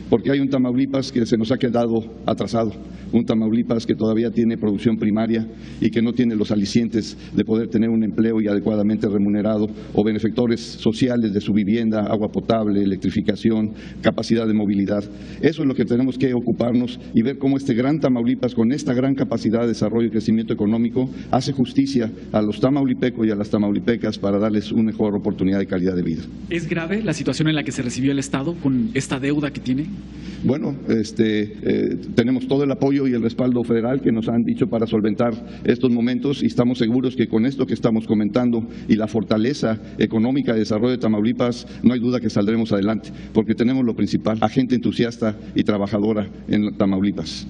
porque hay un Tamaulipas que se nos ha quedado atrasado, un Tamaulipas que todavía tiene producción primaria y que no tiene los alicientes de poder tener un empleo y adecuadamente remunerado o benefactores sociales de su vivienda, agua potable, electrificación, capacidad de movilidad. Eso es lo que tenemos que ocuparnos y ver cómo este gran Tamaulipas, con esta gran capacidad de desarrollo y crecimiento económico, hace justicia a los tamaulipecos y a las tamaulipecas para darles una mejor oportunidad de calidad de vida. ¿Es grave la situación en la que se recibió el Estado con esta deuda que tiene? Bueno, tenemos todo el apoyo y el respaldo federal que nos han dicho para solventar estos momentos y estamos seguros que con esto que estamos comentando y la fortaleza económica de desarrollo de Tamaulipas, no hay duda que saldremos adelante, porque tenemos lo principal, a gente entusiasta y trabajadora en Tamaulipas.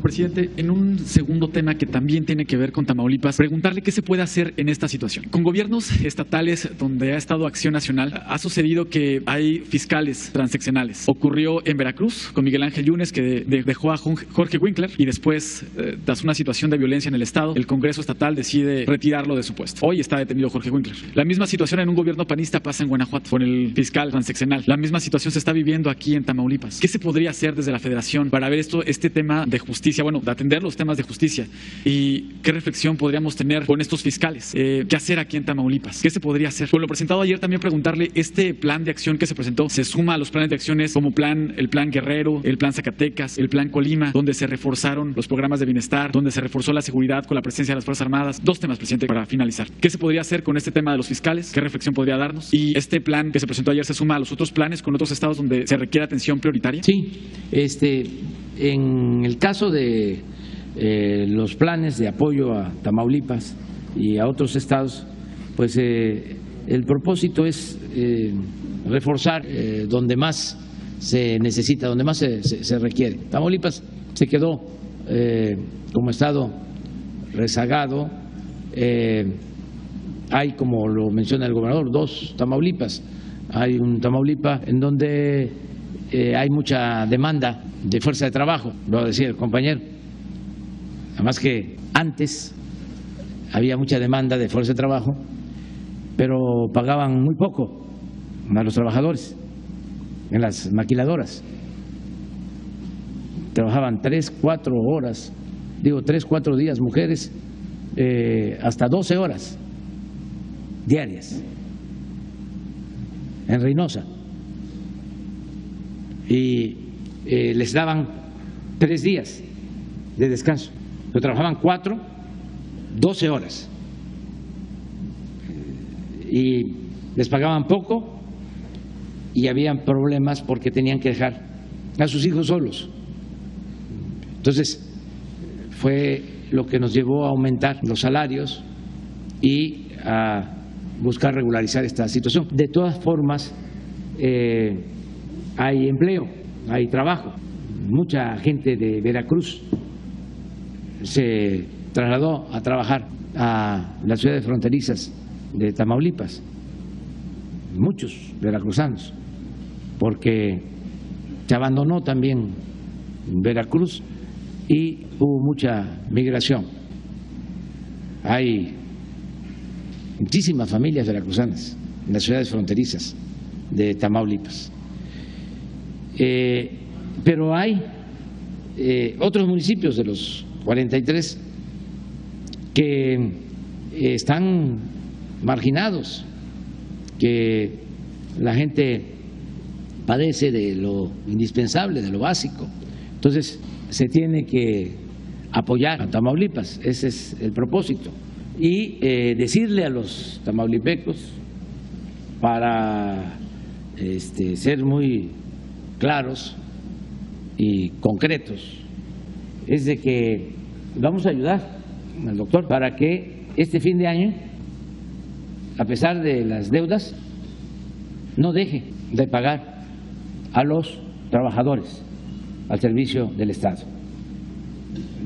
Presidente, en un segundo tema que también tiene que ver con Tamaulipas, preguntarle qué se puede hacer en esta situación. Con gobiernos estatales donde ha estado Acción Nacional, ha sucedido que hay fiscales transeccionales. Ocurrió en Veracruz con Miguel Ángel Yunes, que dejó a Jorge Winkler, y después, tras una situación de violencia en el Estado, el Congreso estatal decide retirarlo de su puesto. Hoy está detenido Jorge Winkler. La misma situación en un gobierno panista pasa en Guanajuato con el fiscal transeccional. La misma situación se está viviendo aquí en Tamaulipas. ¿Qué se podría hacer desde la Federación para ver este tema de justicia? Bueno, de atender los temas de justicia. ¿Y qué reflexión podríamos tener con estos fiscales? ¿Qué hacer aquí en Tamaulipas? ¿Qué se podría hacer? Con lo presentado ayer también preguntarle, este plan de acción que se presentó, ¿se suma a los planes de acciones como el plan Guerrero, el plan Zacatecas, el plan Colima, donde se reforzaron los programas de bienestar, donde se reforzó la seguridad con la presencia de las Fuerzas Armadas? Dos temas, presidente, para finalizar. ¿Qué se podría hacer con este tema de los fiscales? ¿Qué reflexión podría darnos? ¿Y este plan que se presentó ayer se suma a los otros planes con otros estados donde se requiere atención prioritaria? Sí, en el caso de los planes de apoyo a Tamaulipas y a otros estados, pues el propósito es reforzar donde más se necesita, donde más se requiere. Tamaulipas se quedó como estado rezagado. Hay, como lo menciona el gobernador, dos Tamaulipas. Hay un Tamaulipas en donde hay mucha demanda de fuerza de trabajo, lo decía el compañero. Además que antes había mucha demanda de fuerza de trabajo, pero pagaban muy poco a los trabajadores en las maquiladoras. Trabajaban 3, 4 horas, 3, 4 días, mujeres hasta 12 horas diarias en Reynosa. Y les daban 3 días de descanso, pero trabajaban 4, 12 horas y les pagaban poco y habían problemas porque tenían que dejar a sus hijos solos. Entonces fue lo que nos llevó a aumentar los salarios y a buscar regularizar esta situación. De todas formas, hay empleo, hay trabajo. Mucha gente de Veracruz se trasladó a trabajar a las ciudades fronterizas de Tamaulipas, muchos veracruzanos, porque se abandonó también Veracruz y hubo mucha migración. Hay muchísimas familias veracruzanas en las ciudades fronterizas de Tamaulipas. Pero hay otros municipios de los 43 que están marginados, que la gente padece de lo indispensable, de lo básico. Entonces se tiene que apoyar a Tamaulipas, ese es el propósito. Y decirle a los tamaulipecos, para ser muy claros y concretos, es de que vamos a ayudar al doctor para que este fin de año, a pesar de las deudas, no deje de pagar a los trabajadores al servicio del Estado.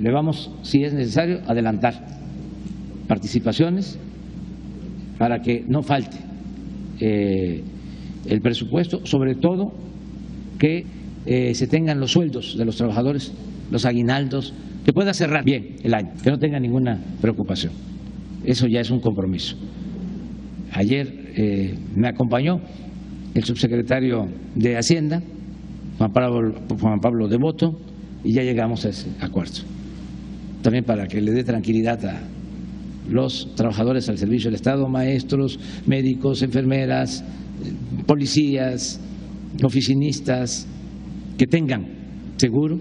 Le vamos, si es necesario, adelantar participaciones para que no falte el presupuesto, sobre todo que se tengan los sueldos de los trabajadores, los aguinaldos, que pueda cerrar bien el año, que no tenga ninguna preocupación. Eso ya es un compromiso. Ayer me acompañó el subsecretario de Hacienda, Juan Pablo Devoto, y ya llegamos a ese acuerdo. También para que le dé tranquilidad a los trabajadores al servicio del Estado, maestros, médicos, enfermeras, policías, oficinistas, que tengan seguro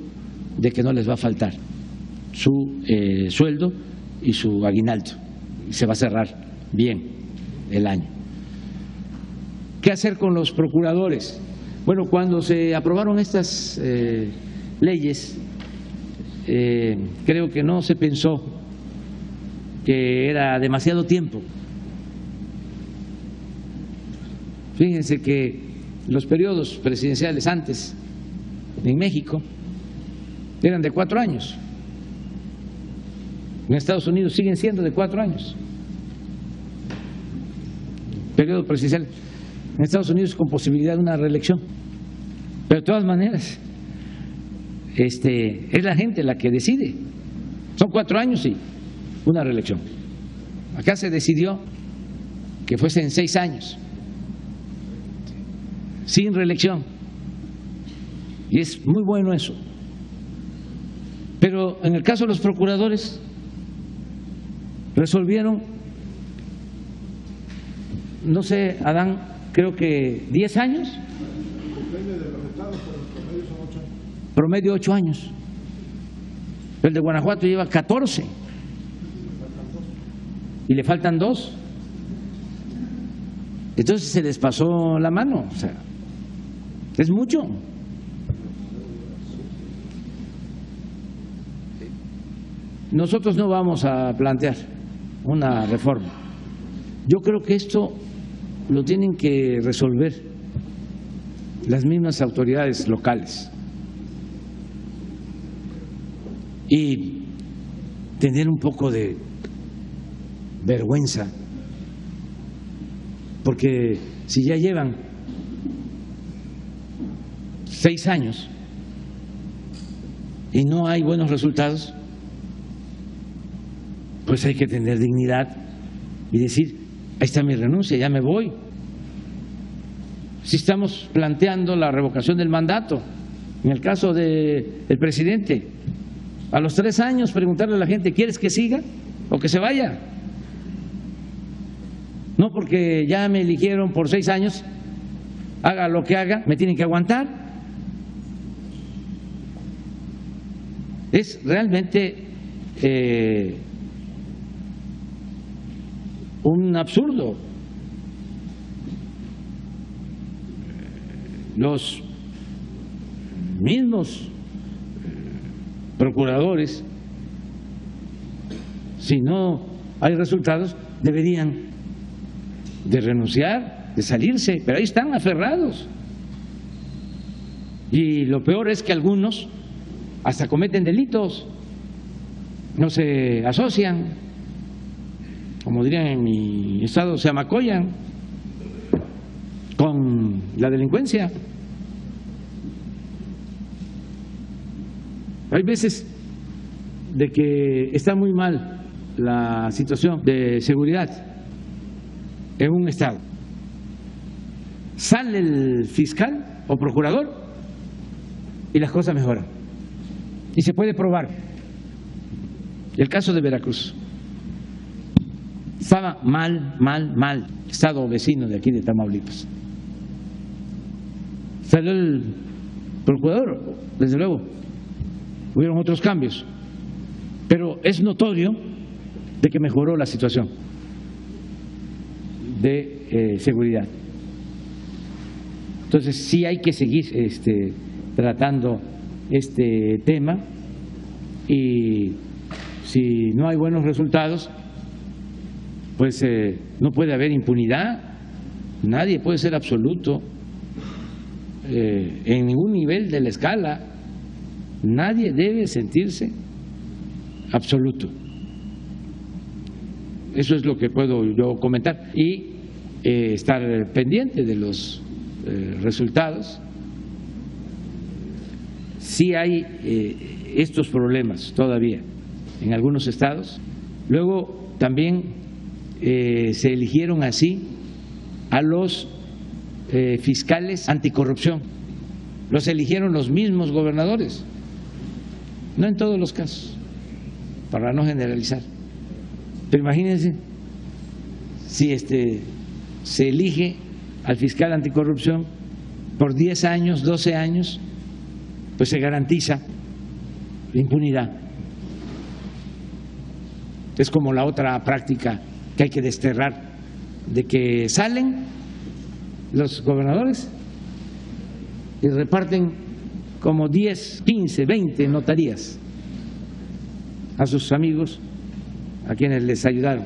de que no les va a faltar su sueldo y su aguinaldo. Se va a cerrar bien el año. ¿Qué hacer con los procuradores? Bueno, cuando se aprobaron estas leyes, creo que no se pensó que era demasiado tiempo. Fíjense que los periodos presidenciales antes en México eran de 4 años. En Estados Unidos siguen siendo de 4 años. Periodo presidencial en Estados Unidos con posibilidad de una reelección. Pero de todas maneras, es la gente la que decide. Son 4 años y una reelección. Acá se decidió que fuesen 6 años, sin reelección. Y es muy bueno eso. Pero en el caso de los procuradores, resolvieron, no sé, Adán, creo que 10 años. Depende de los estados, pero el promedio son 8 años. Promedio 8 años. El de Guanajuato lleva 14. Y le faltan 2. Entonces se les pasó la mano. O sea, es mucho. Nosotros no vamos a plantear una reforma. Yo creo que esto lo tienen que resolver las mismas autoridades locales y tener un poco de vergüenza, porque si ya llevan 6 años y no hay buenos resultados, pues hay que tener dignidad y decir, ahí está mi renuncia, ya me voy. Si estamos planteando la revocación del mandato, en el caso del presidente, a los 3 años preguntarle a la gente, ¿quieres que siga o que se vaya? No porque ya me eligieron por 6 años, haga lo que haga, me tienen que aguantar. Es realmente un absurdo. Los mismos procuradores, si no hay resultados, deberían de renunciar, de salirse, pero ahí están aferrados. Y lo peor es que algunos hasta cometen delitos, no se asocian, como dirían en mi estado, se amacollan con la delincuencia. Hay veces de que está muy mal la situación de seguridad en un estado. Sale el fiscal o procurador y las cosas mejoran. Y se puede probar. El caso de Veracruz. Estaba mal, estado vecino de aquí de Tamaulipas. Salió el procurador, desde luego, hubieron otros cambios, pero es notorio de que mejoró la situación de seguridad. Entonces sí hay que seguir tratando este tema y si no hay buenos resultados, pues no puede haber impunidad, nadie puede ser absoluto en ningún nivel de la escala, nadie debe sentirse absoluto. Eso es lo que puedo yo comentar y estar pendiente de los resultados. Sí hay estos problemas todavía en algunos estados. Luego también se eligieron así a los fiscales anticorrupción los eligieron los mismos gobernadores, no en todos los casos, para no generalizar. Pero imagínense si se elige al fiscal anticorrupción por 10 años, 12 años, pues se garantiza la impunidad. Es como la otra práctica que hay que desterrar, de que salen los gobernadores y reparten como 10, 15, 20 notarías a sus amigos, a quienes les ayudaron.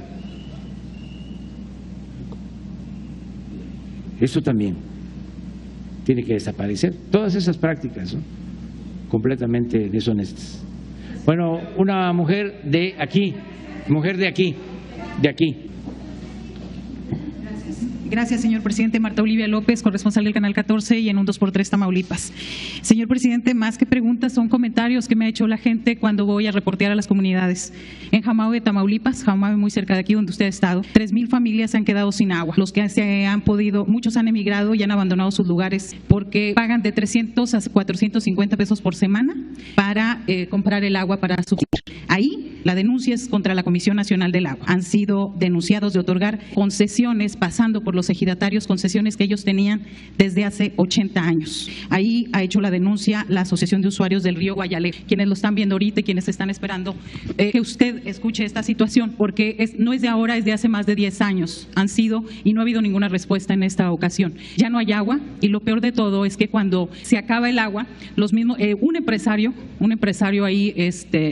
Eso también tiene que desaparecer. Todas esas prácticas, ¿no?, completamente deshonestas. Bueno, una mujer de aquí. Gracias, señor presidente. Marta Olivia López, corresponsal del Canal 14 y en un 2x3 Tamaulipas. Señor presidente, más que preguntas son comentarios que me ha hecho la gente cuando voy a reportear a las comunidades. En Jamahue, Tamaulipas, Jamahue muy cerca de aquí donde usted ha estado, 3,000 familias se han quedado sin agua. Los que se han podido, muchos han emigrado y han abandonado sus lugares porque pagan de 300 a 450 pesos por semana para comprar el agua para su. Ahí la denuncia es contra la Comisión Nacional del Agua. Han sido denunciados de otorgar concesiones pasando por los ejidatarios, concesiones que ellos tenían desde hace 80 años. Ahí ha hecho la denuncia la Asociación de Usuarios del Río Guayale, quienes lo están viendo ahorita y quienes están esperando que usted escuche esta situación, porque no es de ahora, es de hace más de 10 años. Han sido y no ha habido ninguna respuesta en esta ocasión. Ya no hay agua y lo peor de todo es que cuando se acaba el agua, los mismos, un empresario ahí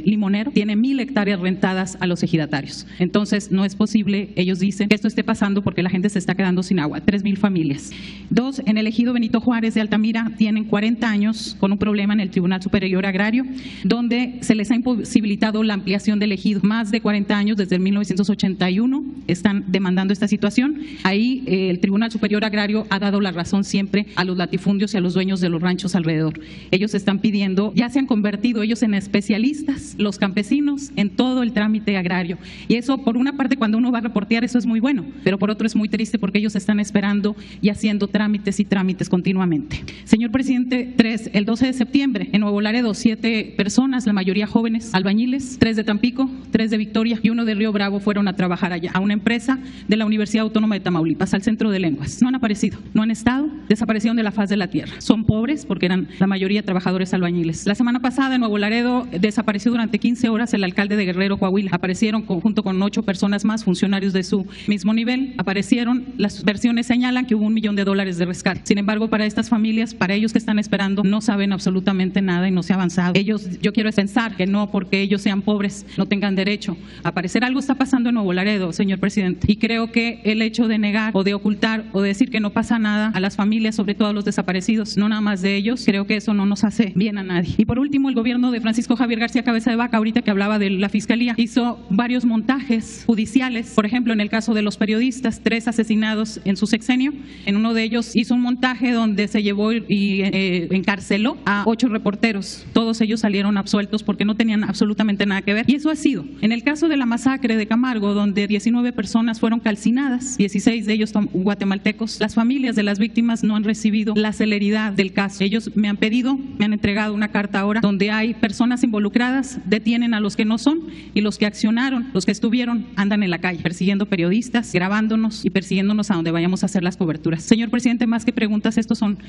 limonero tiene 1,000 hectáreas rentadas a los ejidatarios. Entonces no es posible, ellos dicen, que esto esté pasando porque la gente se está quedando sin agua, 3,000 familias. 2, en el ejido Benito Juárez de Altamira tienen 40 años con un problema en el Tribunal Superior Agrario, donde se les ha imposibilitado la ampliación del ejido. Más de 40 años, desde el 1981, están demandando esta situación. Ahí el Tribunal Superior Agrario ha dado la razón siempre a los latifundios y a los dueños de los ranchos alrededor. Ellos están pidiendo, ya se han convertido ellos en especialistas, los campesinos, en todo el trámite agrario. Y eso, por una parte, cuando uno va a reportear, eso es muy bueno, pero por otro es muy triste porque ellos están esperando y haciendo trámites y trámites continuamente. Señor presidente, 3, el 12 de septiembre, en Nuevo Laredo, 7 personas, la mayoría jóvenes, albañiles, 3 de Tampico, 3 de Victoria y 1 de Río Bravo fueron a trabajar allá, a una empresa de la Universidad Autónoma de Tamaulipas, al Centro de Lenguas. No han aparecido, no han estado, desaparecieron de la faz de la tierra. Son pobres porque eran la mayoría trabajadores albañiles. La semana pasada en Nuevo Laredo desapareció durante 15 horas el alcalde de Guerrero, Coahuila. Aparecieron junto con 8 personas más, funcionarios de su mismo nivel. Aparecieron, las versiones señalan que hubo $1 millón de rescate. Sin embargo, para estas familias, para ellos que están esperando, no saben absolutamente nada y no se ha avanzado. Yo quiero pensar que no porque ellos sean pobres no tengan derecho a aparecer. Algo está pasando en Nuevo Laredo, señor presidente, y creo que el hecho de negar o de ocultar o de decir que no pasa nada a las familias, sobre todo a los desaparecidos, no nada más de ellos, creo que eso no nos hace bien a nadie. Y por último, el gobierno de Francisco Javier García Cabeza de Vaca, ahorita que hablaba de la Fiscalía, hizo varios montajes judiciales. Por ejemplo, en el caso de los periodistas, 3 asesinados en su sexenio. En uno de ellos hizo un montaje donde se llevó y encarceló a 8 reporteros. Todos ellos salieron absueltos porque no tenían absolutamente nada que ver. Y eso ha sido. En el caso de la masacre de Camargo, donde 19 personas fueron calcinadas, 16 de ellos guatemaltecos, las familias de las víctimas no han recibido la celeridad del caso. Ellos me han pedido, me han entregado una carta ahora donde hay personas involucradas, detienen a los que no son y los que accionaron, los que estuvieron, andan en la calle persiguiendo periodistas, grabándonos y persiguiéndonos a donde vayamos a hacer las coberturas. Señor presidente, más que preguntas,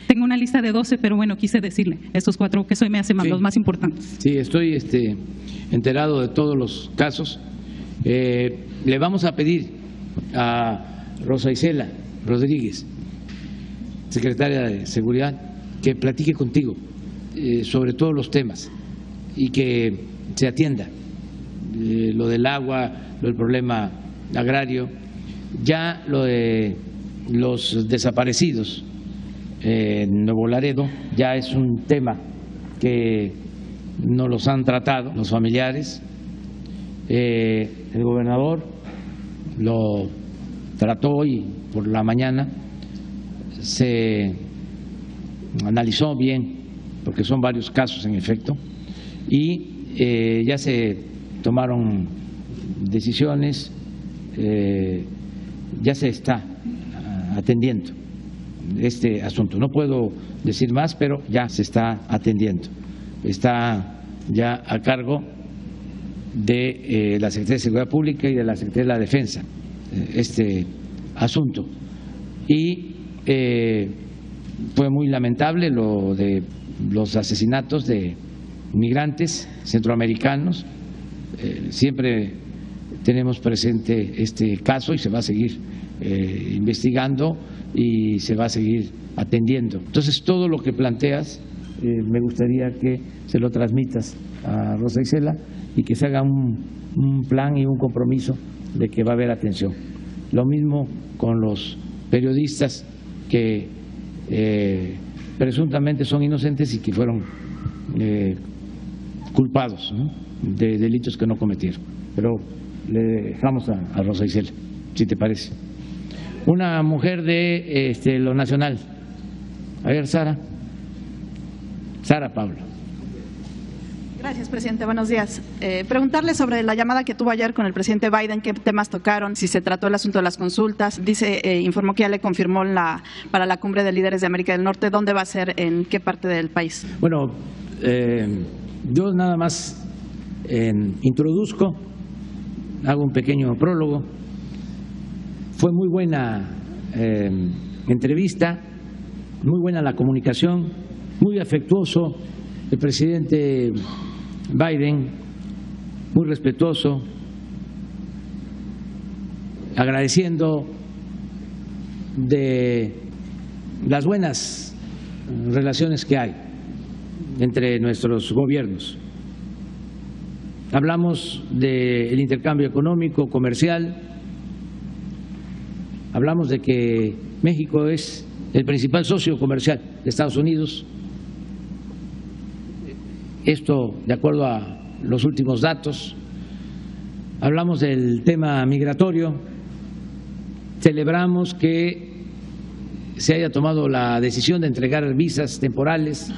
tengo una lista de 12, pero bueno, quise decirle estos 4 que me hacen los más importantes. Sí, estoy enterado de todos los casos. Le vamos a pedir a Rosa Isela Rodríguez, secretaria de Seguridad, que platique contigo sobre todos los temas y que se atienda lo del agua, lo del problema agrario, ya lo de los desaparecidos en Nuevo Laredo, ya es un tema que no los han tratado los familiares. El gobernador lo trató hoy por la mañana, se analizó bien, porque son varios casos en efecto, y ya se tomaron decisiones, ya se está atendiendo este asunto. No puedo decir más, pero ya se está atendiendo. Está ya a cargo de la Secretaría de Seguridad Pública y de la Secretaría de la Defensa este asunto. Y fue muy lamentable lo de los asesinatos de migrantes centroamericanos. Siempre tenemos presente este caso y se va a seguir investigando y se va a seguir atendiendo. Entonces, todo lo que planteas me gustaría que se lo transmitas a Rosa Isela y que se haga un plan y un compromiso de que va a haber atención. Lo mismo con los periodistas que presuntamente son inocentes y que fueron culpados, ¿no?, de delitos que no cometieron. Pero le dejamos a Rosa Isela, si te parece. Una mujer de lo nacional. A ver, Sara Pablo. Gracias, presidente. Buenos días. Preguntarle sobre la llamada que tuvo ayer con el presidente Biden, qué temas tocaron, si se trató el asunto de las consultas. Informó que ya le confirmó para la cumbre de líderes de América del Norte. ¿Dónde va a ser? ¿En qué parte del país? Bueno, yo nada más introduzco, hago un pequeño prólogo. Fue muy buena entrevista, muy buena la comunicación, muy afectuoso el presidente Biden, muy respetuoso, agradeciendo de las buenas relaciones que hay entre nuestros gobiernos. Hablamos del intercambio económico, comercial, hablamos de que México es el principal socio comercial de Estados Unidos. Esto de acuerdo a los últimos datos. Hablamos del tema migratorio. Celebramos que se haya tomado la decisión de entregar visas temporales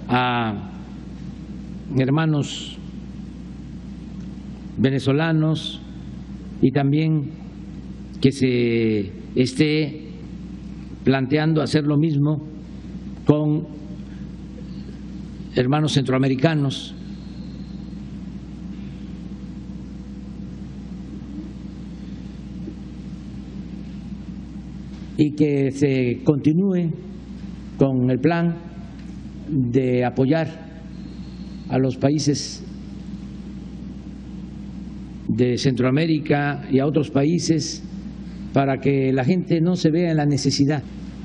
a hermanos venezolanos y también que se esté planteando hacer lo mismo con hermanos centroamericanos. Y que se continúe con el plan de apoyar a los países de Centroamérica y a otros países para que la gente no se vea en la necesidad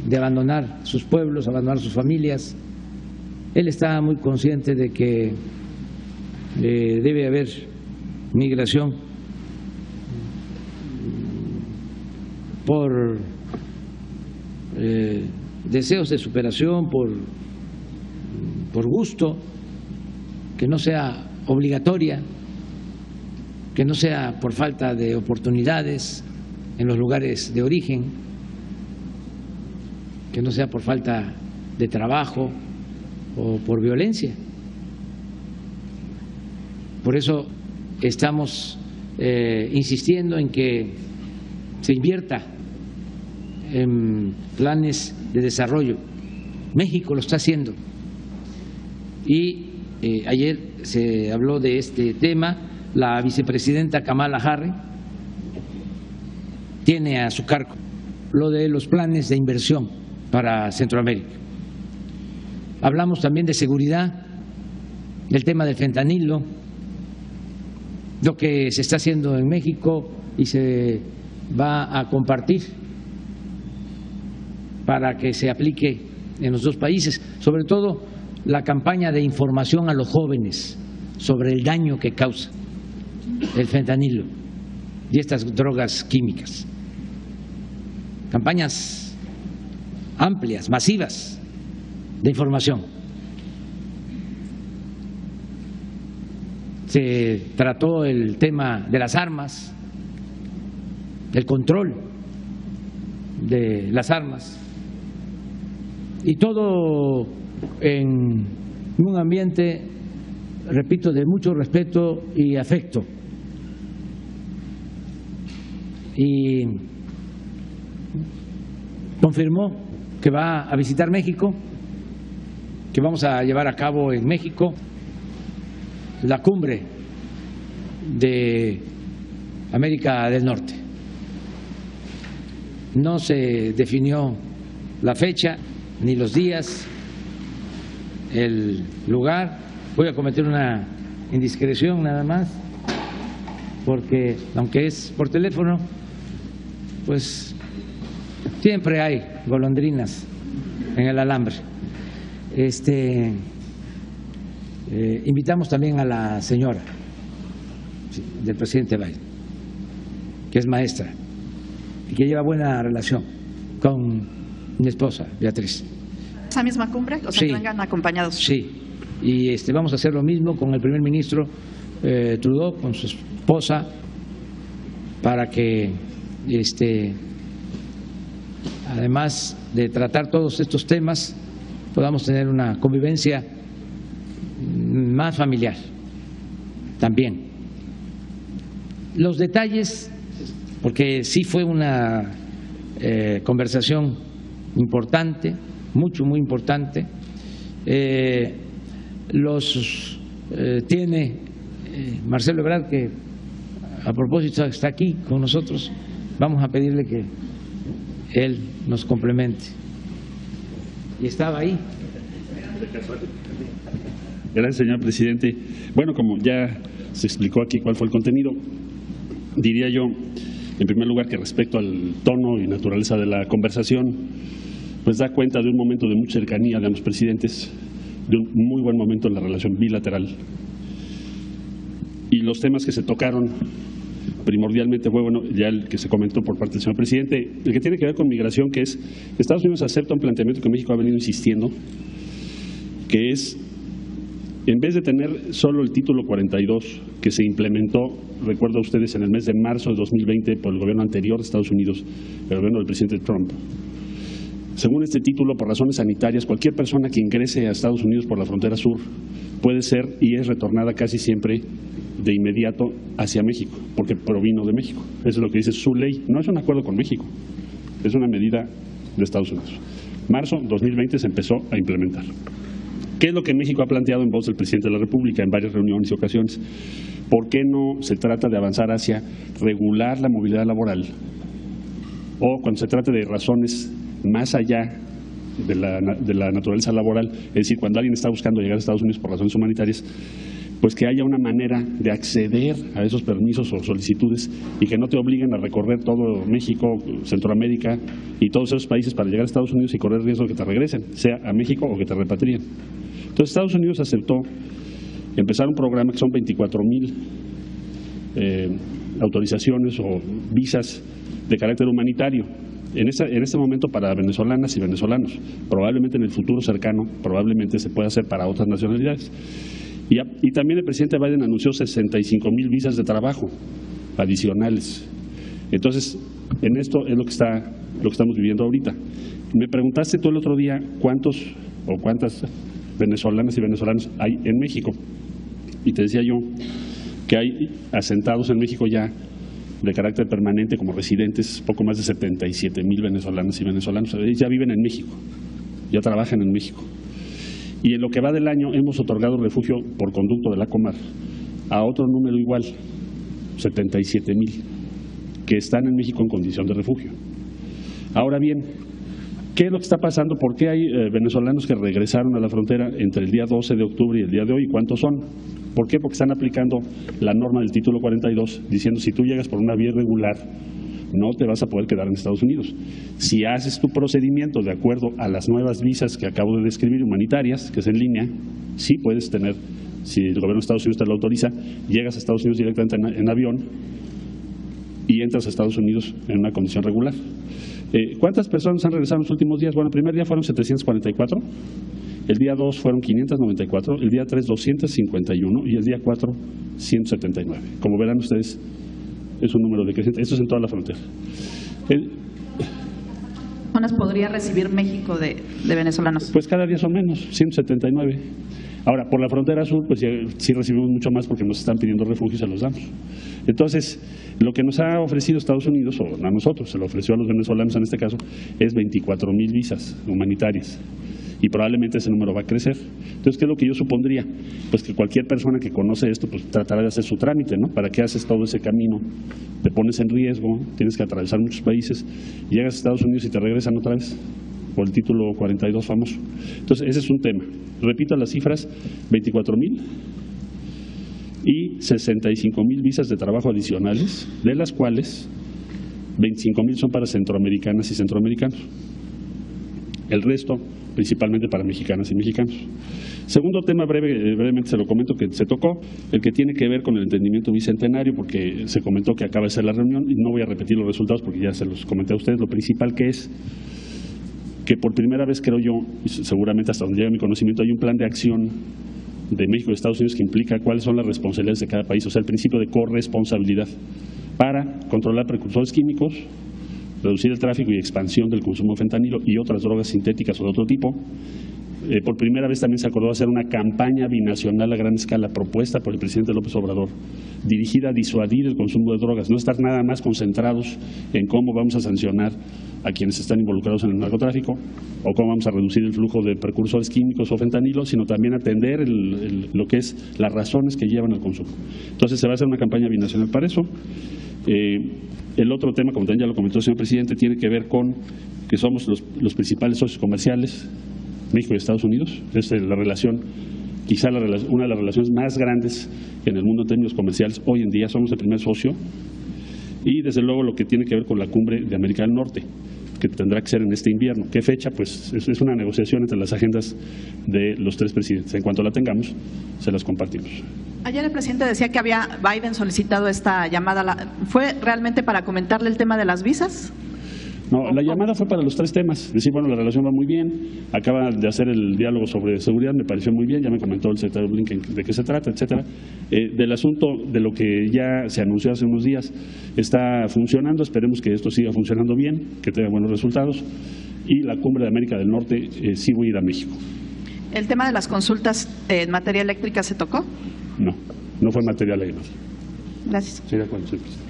de abandonar sus pueblos, abandonar sus familias. Él está muy consciente de que debe haber migración por deseos de superación, por gusto, que no sea obligatoria, que no sea por falta de oportunidades en los lugares de origen, que no sea por falta de trabajo o por violencia. Por eso estamos insistiendo en que se invierta en planes de desarrollo. México lo está haciendo. Y ayer se habló de este tema. La vicepresidenta Kamala Harris tiene a su cargo lo de los planes de inversión para Centroamérica. Hablamos también de seguridad, del tema del fentanilo, lo que se está haciendo en México y se va a compartir para que se aplique en los dos países, sobre todo la campaña de información a los jóvenes sobre el daño que causa el fentanilo y estas drogas químicas. Campañas amplias, masivas de información. Se trató el tema de las armas, el control de las armas, y todo en un ambiente, repito, de mucho respeto y afecto. Y confirmó que va a visitar México, que vamos a llevar a cabo en México la cumbre de América del Norte. No se definió la fecha, ni los días, el lugar. Voy a cometer una indiscreción nada más, porque aunque es por teléfono, pues siempre hay golondrinas en el alambre. Invitamos también a la señora del presidente Biden, que es maestra y que lleva buena relación con mi esposa, Beatriz. ¿Esa misma cumbre? O sea, Sí. que vengan acompañados. Sí, y vamos a hacer lo mismo con el primer ministro Trudeau, con su esposa, para que además de tratar todos estos temas, podamos tener una convivencia más familiar también. Los detalles, porque sí fue una conversación importante, muy importante, tiene Marcelo Ebrard, que a propósito está aquí con nosotros. Vamos a pedirle que él nos complemente. Y estaba ahí. Gracias, señor presidente. Bueno, como ya se explicó aquí cuál fue el contenido, diría yo, en primer lugar, que respecto al tono y naturaleza de la conversación, pues da cuenta de un momento de mucha cercanía de ambos presidentes, de un muy buen momento en la relación bilateral. Y los temas que se tocaron primordialmente fue, bueno, ya el que se comentó por parte del señor presidente, el que tiene que ver con migración, que es Estados Unidos acepta un planteamiento que México ha venido insistiendo, que es, en vez de tener solo el título 42 que se implementó, recuerdo a ustedes, en el mes de marzo de 2020 por el gobierno anterior de Estados Unidos, el gobierno del presidente Trump. Según este título, por razones sanitarias, cualquier persona que ingrese a Estados Unidos por la frontera sur puede ser y es retornada casi siempre de inmediato hacia México, porque provino de México. Eso es lo que dice su ley. No es un acuerdo con México, es una medida de Estados Unidos. Marzo 2020 se empezó a implementar. ¿Qué es lo que México ha planteado en voz del presidente de la República en varias reuniones y ocasiones? ¿Por qué no se trata de avanzar hacia regular la movilidad laboral? O cuando se trata de razones más allá de la naturaleza laboral, es decir, cuando alguien está buscando llegar a Estados Unidos por razones humanitarias, pues que haya una manera de acceder a esos permisos o solicitudes y que no te obliguen a recorrer todo México, Centroamérica y todos esos países para llegar a Estados Unidos y correr riesgo de que te regresen, sea a México o que te repatrien. Entonces Estados Unidos aceptó empezar un programa que son 24,000 autorizaciones o visas de carácter humanitario. En este momento para venezolanas y venezolanos, probablemente en el futuro cercano, probablemente se pueda hacer para otras nacionalidades. Y también el presidente Biden anunció 65,000 visas de trabajo adicionales. Entonces, en esto es lo que estamos viviendo ahorita. Me preguntaste tú el otro día cuántas venezolanas y venezolanos hay en México. Y te decía yo que hay asentados en México ya de carácter permanente como residentes, poco más de 77,000 venezolanas y venezolanos. Ellos ya viven en México, ya trabajan en México. Y en lo que va del año hemos otorgado refugio por conducto de la Comar a otro número igual, 77,000, que están en México en condición de refugio. Ahora bien, ¿qué es lo que está pasando? ¿Por qué hay venezolanos que regresaron a la frontera entre el día 12 de octubre y el día de hoy? ¿Cuántos son? ¿Por qué? Porque están aplicando la norma del título 42, diciendo si tú llegas por una vía irregular, no te vas a poder quedar en Estados Unidos. Si haces tu procedimiento de acuerdo a las nuevas visas que acabo de describir, humanitarias, que es en línea, sí puedes tener, si el gobierno de Estados Unidos te lo autoriza, llegas a Estados Unidos directamente en avión y entras a Estados Unidos en una condición regular. ¿Cuántas personas han regresado en los últimos días? Bueno, el primer día fueron 744, el día 2 fueron 594, el día 3 251 y el día 4 179. Como verán ustedes, es un número decreciente. Esto es en toda la frontera. ¿Cuántas podría recibir México de venezolanos? Pues cada día son menos, 179. Ahora, por la frontera sur, pues sí recibimos mucho más porque nos están pidiendo refugio y se los damos. Entonces, Lo que nos ha ofrecido Estados Unidos, o a nosotros, se lo ofreció a los venezolanos en este caso, es 24,000 visas humanitarias. Y probablemente ese número va a crecer. Entonces, ¿qué es lo que yo supondría? Pues que cualquier persona que conoce esto, pues tratará de hacer su trámite, ¿no? ¿Para qué haces todo ese camino? Te pones en riesgo, tienes que atravesar muchos países, llegas a Estados Unidos y te regresan otra vez, por el título 42 famoso. Entonces, ese es un tema. Repito las cifras, 24,000 y 65,000 visas de trabajo adicionales, de las cuales 25,000 son para centroamericanas y centroamericanos. El resto principalmente para mexicanas y mexicanos. Segundo tema, brevemente se lo comento, que se tocó, el que tiene que ver con el entendimiento bicentenario, porque se comentó que acaba de ser la reunión, y no voy a repetir los resultados porque ya se los comenté a ustedes. Lo principal que es que por primera vez, creo yo, y seguramente hasta donde llega mi conocimiento, hay un plan de acción de México y Estados Unidos que implica cuáles son las responsabilidades de cada país, o sea, el principio de corresponsabilidad para controlar precursores químicos, reducir el tráfico y expansión del consumo de fentanilo y otras drogas sintéticas o de otro tipo. Por primera vez también se acordó hacer una campaña binacional a gran escala propuesta por el presidente López Obrador, dirigida a disuadir el consumo de drogas, no estar nada más concentrados en cómo vamos a sancionar a quienes están involucrados en el narcotráfico o cómo vamos a reducir el flujo de precursores químicos o fentanilo, sino también atender lo que es las razones que llevan al consumo. Entonces se va a hacer una campaña binacional para eso. El otro tema, como también ya lo comentó el señor presidente, tiene que ver con que somos los principales socios comerciales, México y Estados Unidos. Es la relación, quizá una de las relaciones más grandes en el mundo en términos comerciales. Hoy en día somos el primer socio. Y desde luego lo que tiene que ver con la cumbre de América del Norte, que tendrá que ser en este invierno. ¿Qué fecha? Pues es una negociación entre las agendas de los tres presidentes. En cuanto la tengamos, se las compartimos. Ayer el presidente decía que había Biden solicitado esta llamada. ¿Fue realmente para comentarle el tema de las visas? No, la llamada fue para los tres temas. Decir, bueno, la relación va muy bien, acaba de hacer el diálogo sobre seguridad, me pareció muy bien, ya me comentó el secretario Blinken de qué se trata, etcétera. Del asunto de lo que ya se anunció hace unos días está funcionando, esperemos que esto siga funcionando bien, que tenga buenos resultados. Y la cumbre de América del Norte, sí voy a ir a México. ¿El tema de las consultas en materia eléctrica se tocó? No, no fue materia legal. Gracias. Sí, de acuerdo, sí, presidente.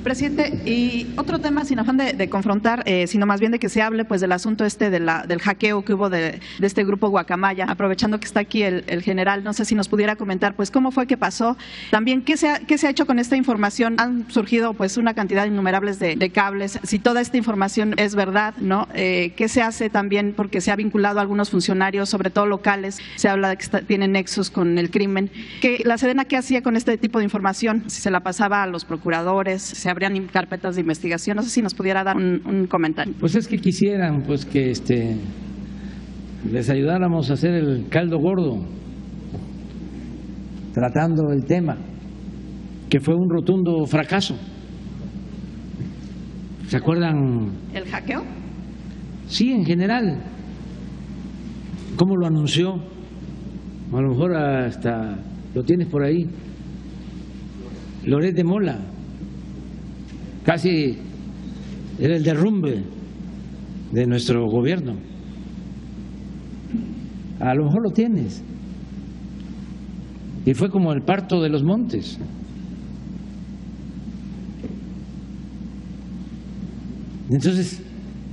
Presidente, y otro tema, sin afán de confrontar, sino más bien de que se hable pues del asunto del hackeo que hubo de este grupo Guacamaya, aprovechando que está aquí el general, no sé si nos pudiera comentar pues cómo fue que pasó, también qué se ha hecho con esta información. Han surgido pues una cantidad innumerables de cables, si toda esta información es verdad, ¿no? ¿Qué se hace también? Porque se ha vinculado a algunos funcionarios, sobre todo locales, se habla de que tienen nexos con el crimen. ¿La Sedena qué hacía con este tipo de información? Si se la pasaba a los procuradores, se abrían carpetas de investigación, no sé si nos pudiera dar un comentario. Pues es que quisieran pues que les ayudáramos a hacer el caldo gordo tratando el tema, que fue un rotundo fracaso. ¿Se acuerdan? ¿El hackeo? Sí, en general. ¿Cómo lo anunció? A lo mejor hasta lo tienes por ahí. Loret de Mola. Casi era el derrumbe de nuestro gobierno. A lo mejor lo tienes. Y fue como el parto de los montes. Entonces,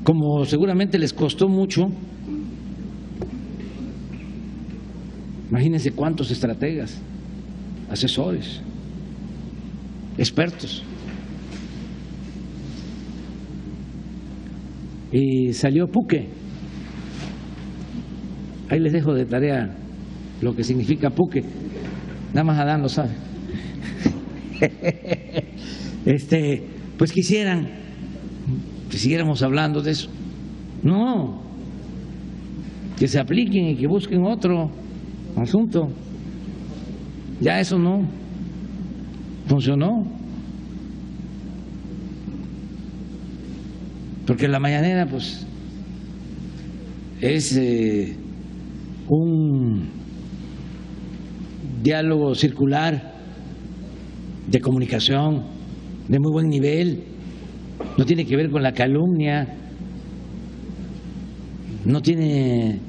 como seguramente les costó mucho, imagínense cuántos estrategas, asesores, expertos. Y salió Puque. Ahí les dejo de tarea lo que significa Puque. Nada más Adán lo sabe. Pues quisieran que siguiéramos hablando de eso. No, que se apliquen y que busquen otro asunto. Ya eso no funcionó. Porque la mañanera pues es un diálogo circular de comunicación de muy buen nivel, no tiene que ver con la calumnia, no tiene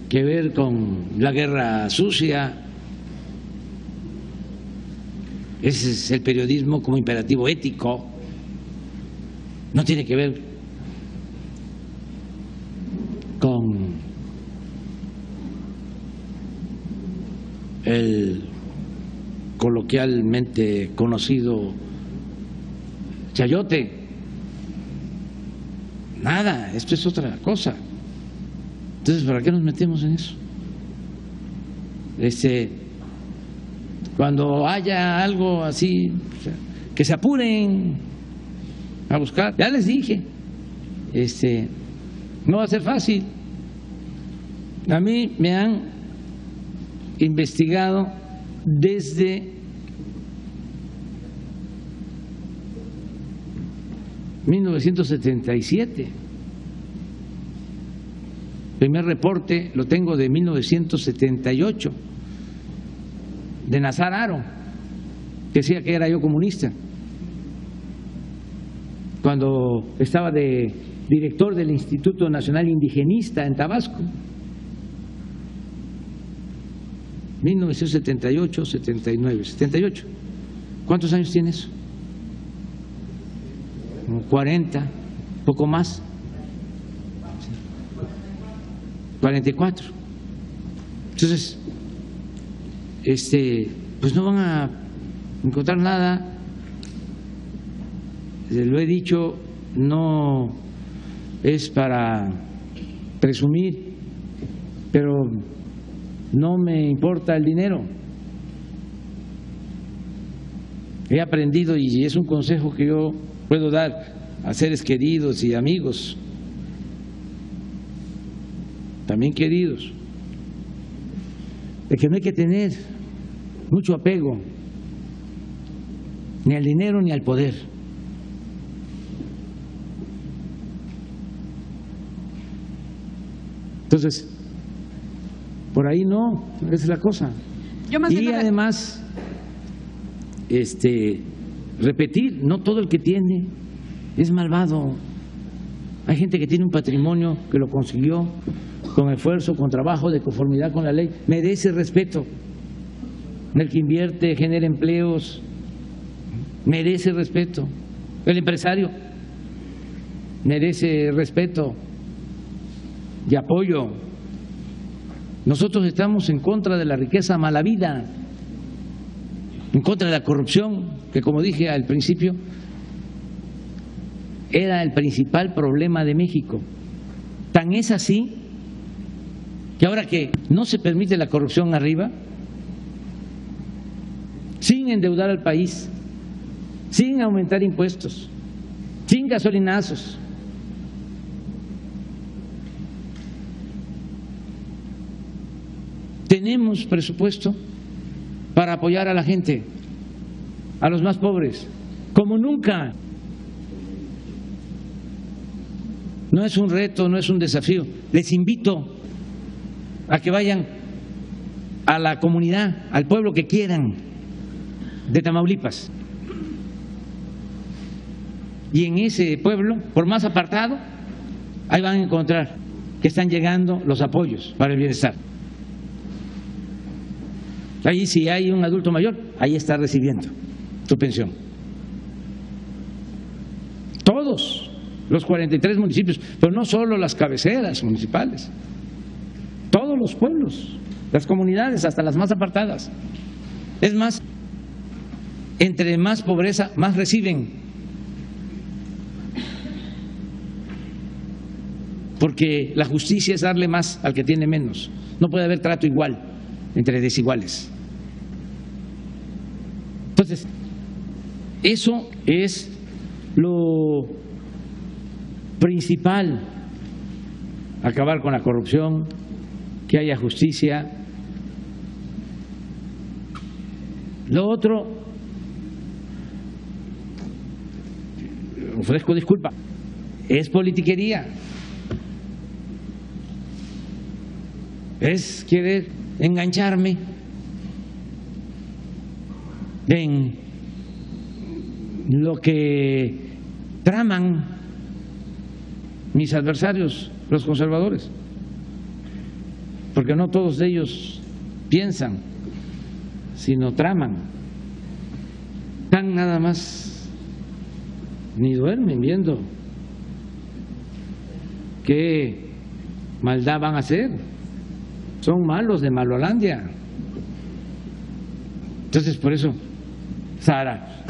que ver con la guerra sucia. Ese es el periodismo como imperativo ético. No tiene que ver con el coloquialmente conocido chayote. Nada, esto es otra cosa. Entonces, ¿para qué nos metemos en eso? Cuando haya algo así, que se apuren a buscar. Ya les dije, no va a ser fácil. A mí me han investigado desde 1977. El primer reporte lo tengo de 1978, de Nazar Haro, que decía que era yo comunista, cuando estaba de director del Instituto Nacional Indigenista en Tabasco. 1978, 79, 78. ¿Cuántos años tiene eso? 40, poco más. 44. Entonces, pues no van a encontrar nada. Lo he dicho, no es para presumir, pero no me importa el dinero. He aprendido, y es un consejo que yo puedo dar a seres queridos y amigos, también queridos, de que no hay que tener mucho apego ni al dinero ni al poder. Entonces, por ahí no, esa es la cosa. Y además, repetir, no todo el que tiene es malvado. Hay gente que tiene un patrimonio que lo consiguió con esfuerzo, con trabajo, de conformidad con la ley, merece respeto. El que invierte, genera empleos, merece respeto. El empresario merece respeto y apoyo. Nosotros estamos en contra de la riqueza mala vida, en contra de la corrupción, que como dije al principio, era el principal problema de México. Tan es así que ahora que no se permite la corrupción arriba, sin endeudar al país, sin aumentar impuestos, sin gasolinazos, tenemos presupuesto para apoyar a la gente, a los más pobres, como nunca. No es un reto, no es un desafío. Les invito a que vayan a la comunidad, al pueblo que quieran de Tamaulipas. Y en ese pueblo, por más apartado, ahí van a encontrar que están llegando los apoyos para el bienestar. Ahí si hay un adulto mayor, ahí está recibiendo su pensión. Todos los 43 municipios, pero no solo las cabeceras municipales, todos los pueblos, las comunidades, hasta las más apartadas. Es más, entre más pobreza, más reciben. Porque la justicia es darle más al que tiene menos. No puede haber trato igual entre desiguales. Entonces, eso es lo principal, acabar con la corrupción, que haya justicia. Lo otro, ofrezco disculpa, es politiquería, es querer engancharme en lo que traman mis adversarios, los conservadores, porque no todos ellos piensan, sino traman. están nada más, ni duermen viendo qué maldad van a hacer. Son malos de Malolandia. Entonces, por eso, Sara,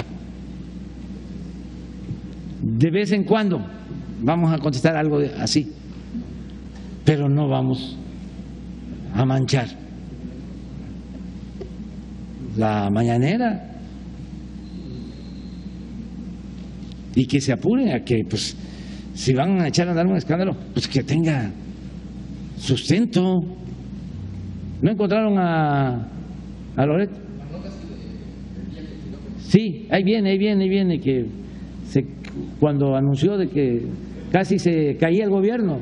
de vez en cuando vamos a contestar algo así, pero no vamos a manchar la mañanera. Y que se apuren a que, pues, si van a echar a dar un escándalo, pues que tenga sustento. ¿No encontraron a Loret? Sí, ahí viene, que cuando anunció de que casi se caía el gobierno.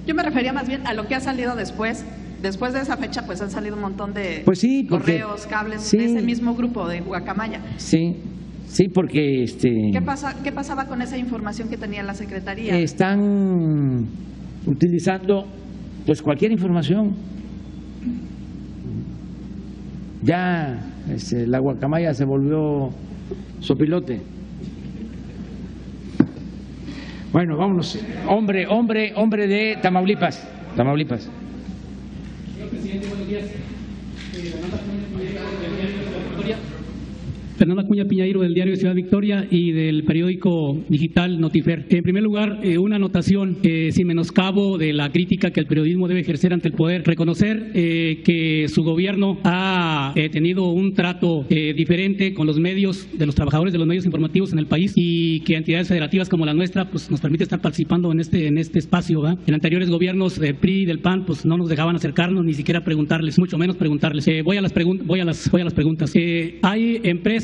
Yo me refería más bien a lo que ha salido después. Después de esa fecha, pues han salido un montón de pues sí, correos, cables sí, de ese mismo grupo de Guacamaya. Sí, porque ¿Qué pasaba con esa información que tenía la Secretaría? Están utilizando pues cualquier información. Ya la Guacamaya se volvió sopilote. Bueno, vámonos. Hombre de Tamaulipas. Señor presidente, buenos días. Fernando Acuña Piñeiro, del diario Ciudad Victoria y del periódico digital Notifer. En primer lugar, una anotación, sin menoscabo de la crítica que el periodismo debe ejercer ante el poder, reconocer que su gobierno ha tenido un trato diferente con los medios, de los trabajadores de los medios informativos en el país, y que entidades federativas como la nuestra pues nos permite estar participando en este espacio, ¿verdad? En anteriores gobiernos del PRI y del PAN pues no nos dejaban acercarnos, ni siquiera preguntarles, mucho menos preguntarles. Voy a las preguntas. Hay empresas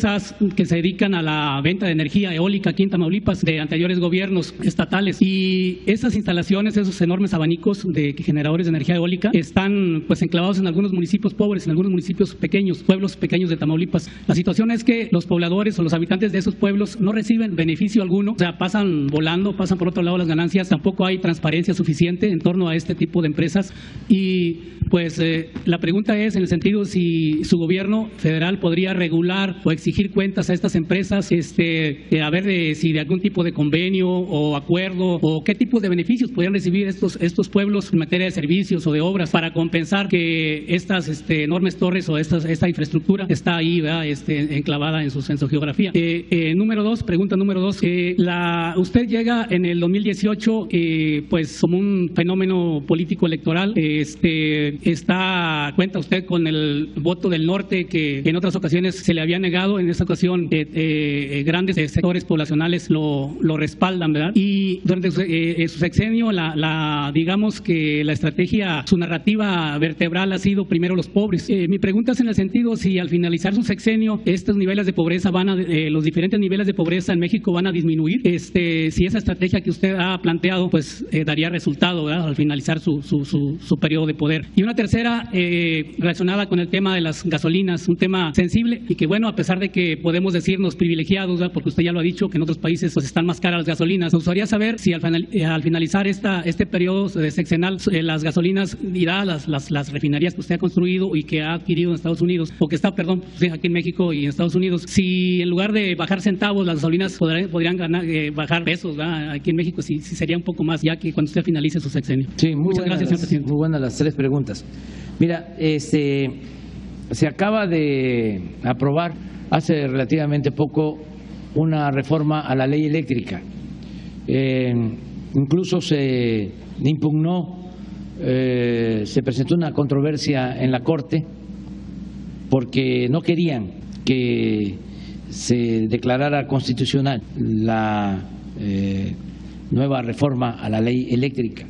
que se dedican a la venta de energía eólica aquí en Tamaulipas de anteriores gobiernos estatales, y esas instalaciones, esos enormes abanicos de generadores de energía eólica están pues enclavados en algunos municipios pobres, en algunos municipios pequeños, pueblos pequeños de Tamaulipas. La situación es que los pobladores o los habitantes de esos pueblos no reciben beneficio alguno, o sea, pasan volando, pasan por otro lado las ganancias, tampoco hay transparencia suficiente en torno a este tipo de empresas, y pues la pregunta es en el sentido si su gobierno federal podría regular o exigir cuentas a estas empresas, a ver si de algún tipo de convenio o acuerdo o qué tipo de beneficios podrían recibir estos pueblos en materia de servicios o de obras para compensar que estas enormes torres o esta infraestructura está ahí, ¿verdad? Enclavada en su geografía. Pregunta número dos. Usted llega en el 2018 pues como un fenómeno político electoral. Cuenta usted con el voto del norte que en otras ocasiones se le había negado. En esta ocasión grandes sectores poblacionales lo respaldan, ¿verdad? Y durante su sexenio digamos que la estrategia, su narrativa vertebral ha sido primero los pobres. Mi pregunta es en el sentido si al finalizar su sexenio estos niveles de pobreza los diferentes niveles de pobreza en México van a disminuir, si esa estrategia que usted ha planteado pues daría resultado, ¿verdad? Al finalizar su periodo de poder. Y una tercera relacionada con el tema de las gasolinas, un tema sensible y que bueno, a pesar de que podemos decirnos privilegiados, ¿verdad? Porque usted ya lo ha dicho, que en otros países pues están más caras las gasolinas. Me gustaría saber si al finalizar este periodo de sexenal las gasolinas irá a las refinerías que usted ha construido y que ha adquirido en Estados Unidos, o que está, aquí en México y en Estados Unidos, si en lugar de bajar centavos las gasolinas podrían bajar pesos, ¿verdad? Aquí en México, si sería un poco más ya que cuando usted finalice su sexenio. Sí, muchas gracias, señor presidente. Muy buenas las tres preguntas. Mira, se acaba de aprobar hace relativamente poco una reforma a la ley eléctrica. Incluso se impugnó, se presentó una controversia en la Corte porque no querían que se declarara constitucional la nueva reforma a la ley eléctrica,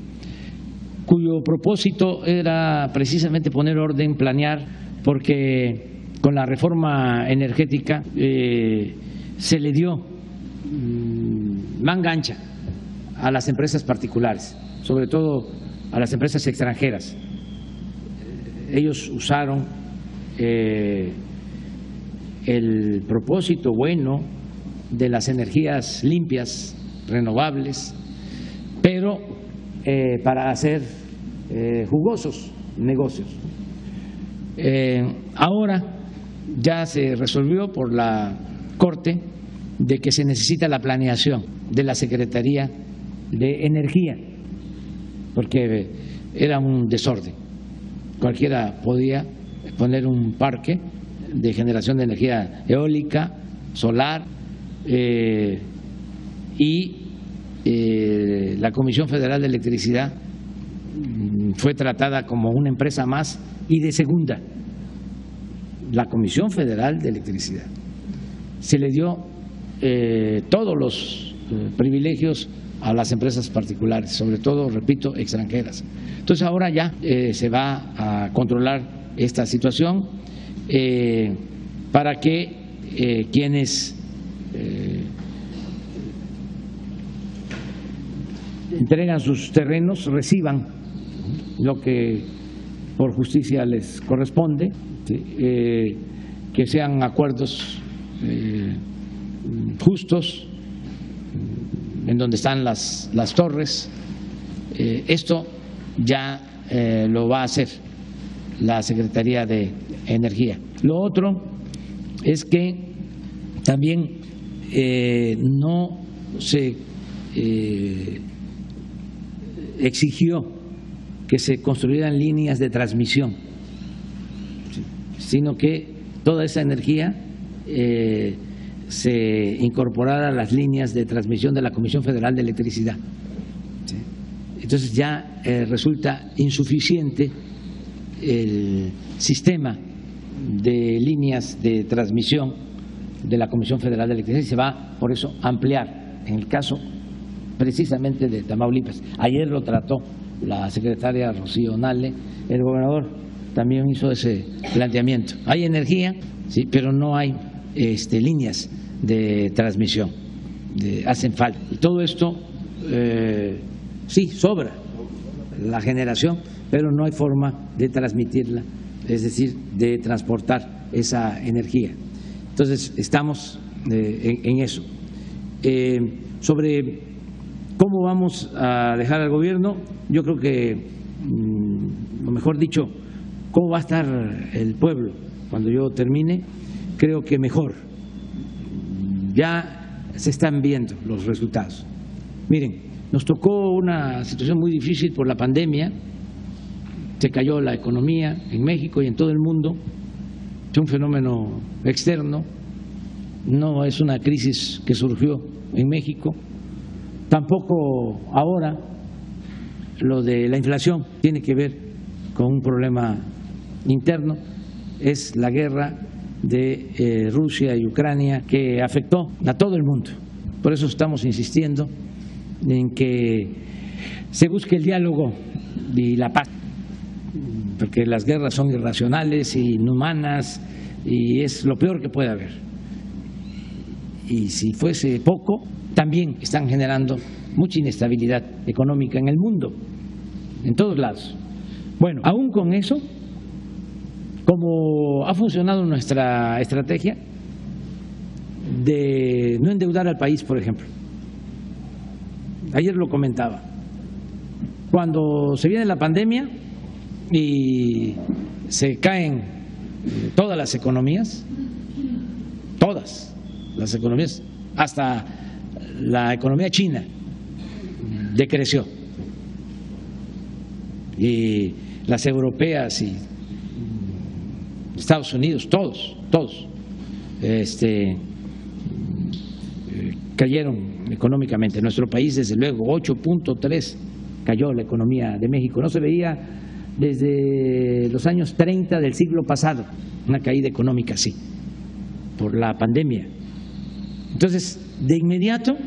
cuyo propósito era precisamente poner orden, planear, porque con la reforma energética se le dio manga ancha a las empresas particulares, sobre todo a las empresas extranjeras. Ellos usaron el propósito bueno de las energías limpias, renovables, pero para hacer jugosos negocios. Ahora ya se resolvió por la Corte de que se necesita la planeación de la Secretaría de Energía, porque era un desorden. Cualquiera podía poner un parque de generación de energía eólica, solar, y la Comisión Federal de Electricidad fue tratada como una empresa más y de segunda. La Comisión Federal de Electricidad se le dio todos los privilegios a las empresas particulares, sobre todo, repito, extranjeras. Entonces ahora ya se va a controlar esta situación para que quienes entregan sus terrenos reciban lo que por justicia les corresponde, que sean acuerdos justos en donde están las torres. Esto ya lo va a hacer la Secretaría de Energía. Lo otro es que también no se exigió que se construyeran líneas de transmisión, sino que toda esa energía se incorporara a las líneas de transmisión de la Comisión Federal de Electricidad. Entonces ya resulta insuficiente el sistema de líneas de transmisión de la Comisión Federal de Electricidad y se va por eso a ampliar en el caso precisamente de Tamaulipas. Ayer lo trató la secretaria Rocío Nale, el gobernador también hizo ese planteamiento. Hay energía, sí, pero no hay líneas de transmisión, hacen falta. Y todo esto, sí, sobra la generación, pero no hay forma de transmitirla, es decir, de transportar esa energía. Entonces, estamos en eso. Sobre cómo vamos a dejar al gobierno, yo creo que, o mejor dicho, cómo va a estar el pueblo cuando yo termine, creo que mejor. Ya se están viendo los resultados. Miren, nos tocó una situación muy difícil por la pandemia, se cayó la economía en México y en todo el mundo, es un fenómeno externo, no es una crisis que surgió en México, tampoco ahora lo de la inflación tiene que ver con un problema interno, es la guerra de Rusia y Ucrania que afectó a todo el mundo. Por eso estamos insistiendo en que se busque el diálogo y la paz, porque las guerras son irracionales e inhumanas y es lo peor que puede haber. Y si fuese poco, también están generando mucha inestabilidad económica en el mundo, en todos lados. Bueno, aún con eso, como ha funcionado nuestra estrategia de no endeudar al país, por ejemplo. Ayer lo comentaba. Cuando se viene la pandemia y se caen todas las economías, hasta la economía china decreció. Y las europeas y Estados Unidos, todos cayeron económicamente. Nuestro país, desde luego, 8.3 cayó la economía de México. No se veía desde los años 30 del siglo pasado una caída económica así, por la pandemia. Entonces, de inmediato,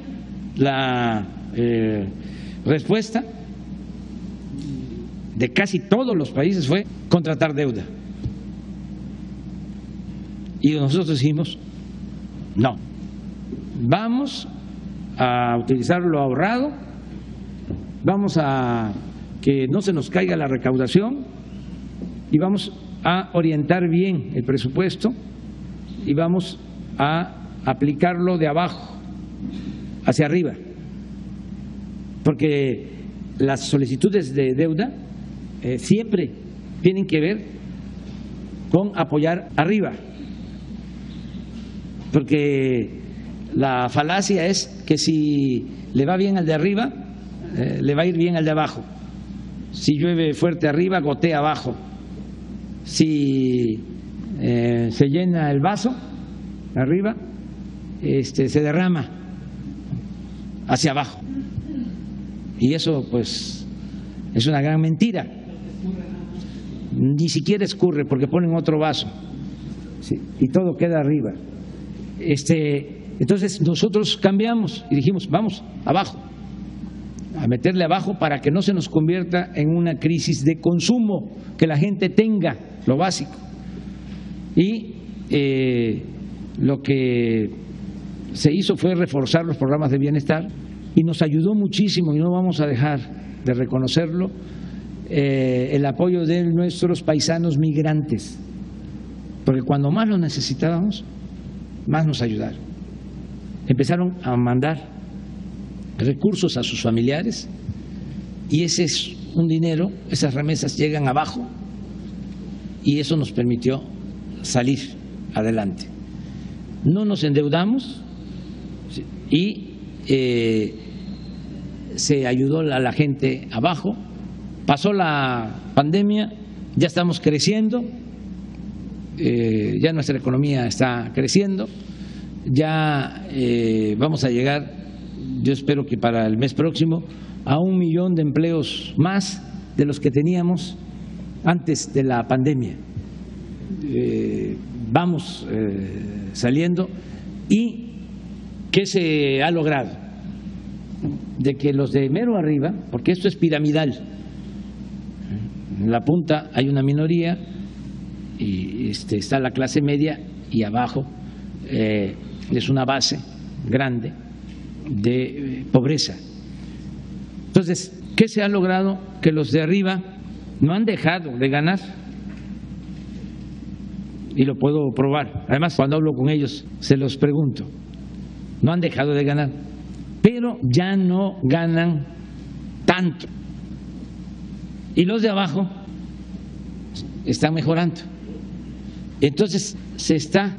la respuesta de casi todos los países fue contratar deuda. Y nosotros dijimos, no, vamos a utilizar lo ahorrado, vamos a que no se nos caiga la recaudación y vamos a orientar bien el presupuesto y vamos a aplicarlo de abajo hacia arriba, porque las solicitudes de deuda siempre tienen que ver con apoyar arriba. porque la falacia es que si le va bien al de arriba, le va a ir bien al de abajo. Si llueve fuerte arriba, gotea abajo. Si se llena el vaso arriba, se derrama hacia abajo. Y eso pues es una gran mentira. Ni siquiera escurre porque ponen otro vaso, ¿sí? Y todo queda arriba. Entonces nosotros cambiamos y dijimos, vamos abajo, a meterle abajo para que no se nos convierta en una crisis de consumo, que la gente tenga lo básico. Y lo que se hizo fue reforzar los programas de bienestar y nos ayudó muchísimo, y no vamos a dejar de reconocerlo, el apoyo de nuestros paisanos migrantes, porque cuando más lo necesitábamos, más nos ayudaron. Empezaron a mandar recursos a sus familiares y ese es un dinero, esas remesas llegan abajo y eso nos permitió salir adelante. No nos endeudamos y se ayudó a la gente abajo. Pasó la pandemia, ya estamos creciendo, ya nuestra economía está creciendo, ya vamos a llegar, yo espero que para el mes próximo, a 1 millón de empleos más de los que teníamos antes de la pandemia. Vamos saliendo. ¿Y qué se ha logrado? De que los de mero arriba, porque esto es piramidal, en la punta hay una minoría y está la clase media y abajo es una base grande de pobreza. Entonces, ¿qué se ha logrado? Que los de arriba no han dejado de ganar y lo puedo probar. Además, cuando hablo con ellos se los pregunto. No han dejado de ganar, pero ya no ganan tanto. Y los de abajo están mejorando. Entonces se está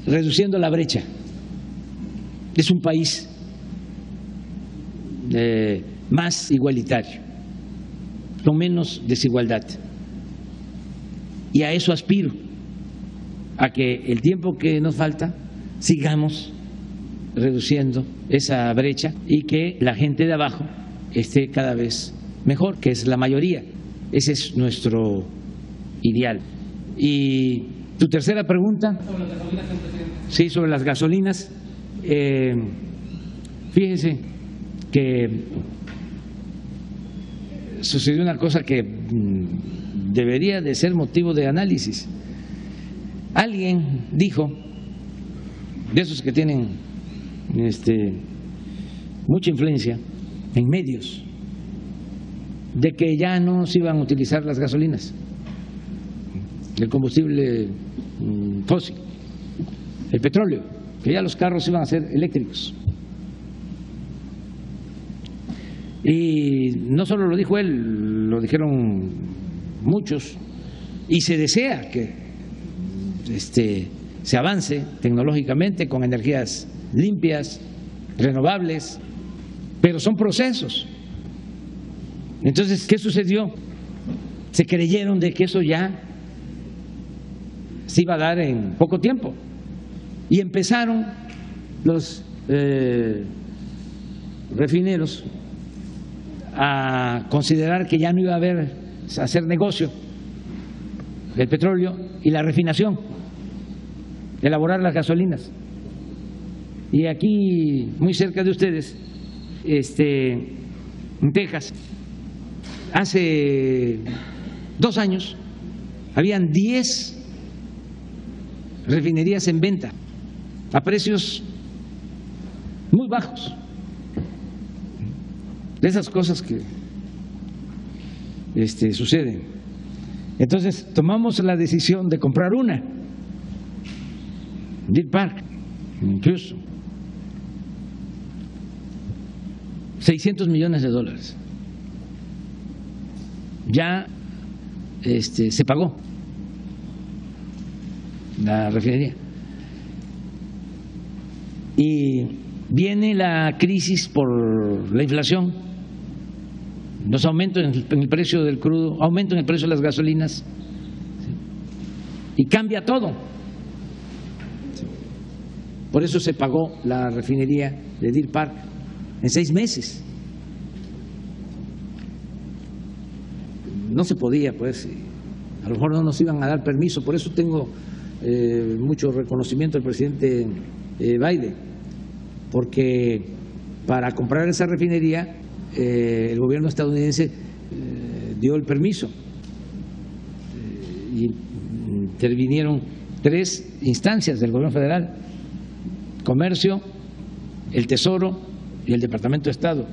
reduciendo la brecha. Es un país más igualitario, con menos desigualdad. Y a eso aspiro, a que el tiempo que nos falta sigamos reduciendo esa brecha y que la gente de abajo esté cada vez mejor, que es la mayoría. Ese es nuestro ideal. Y tu tercera pregunta, sí, sobre las gasolinas. Fíjese que sucedió una cosa que debería de ser motivo de análisis. Alguien dijo, de esos que tienen mucha influencia en medios, de que ya no se iban a utilizar las gasolinas, el combustible fósil, el petróleo, que ya los carros iban a ser eléctricos. Y no solo lo dijo él, lo dijeron muchos, y se desea que se avance tecnológicamente con energías limpias, renovables, pero son procesos. Entonces, ¿qué sucedió? Se creyeron de que eso ya se iba a dar en poco tiempo y empezaron los refineros a considerar que ya no iba a hacer negocio el petróleo y la refinación, elaborar las gasolinas. Y aquí, muy cerca de ustedes, en Texas, hace 2 años habían 10 refinerías en venta a precios muy bajos. De esas cosas que suceden. Entonces tomamos la decisión de comprar una, Deer Park, en Houston, $600 millones. Ya se pagó la refinería. Y viene la crisis por la inflación, los aumentos en el precio del crudo, aumento en el precio de las gasolinas, y cambia todo. Por eso se pagó la refinería de Deer Park en 6 meses. No se podía, pues, a lo mejor no nos iban a dar permiso. Por eso tengo mucho reconocimiento al presidente Biden, porque para comprar esa refinería el gobierno estadounidense dio el permiso y intervinieron 3 instancias del gobierno federal: Comercio, el Tesoro y el Departamento de Estado,